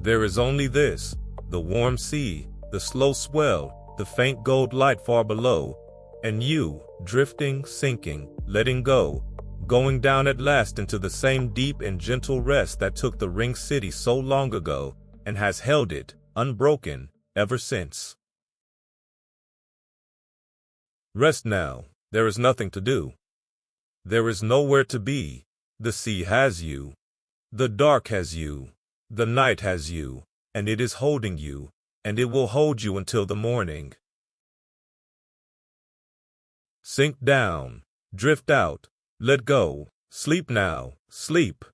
There is only this, the warm sea, the slow swell, the faint gold light far below, and you, drifting, sinking, letting go, going down at last into the same deep and gentle rest that took the ring city so long ago and has held it, unbroken, ever since. Rest now. There is nothing to do. There is nowhere to be. The sea has you. The dark has you. The night has you, and it is holding you, and it will hold you until the morning. Sink down. Drift out. Let go. Sleep now. Sleep.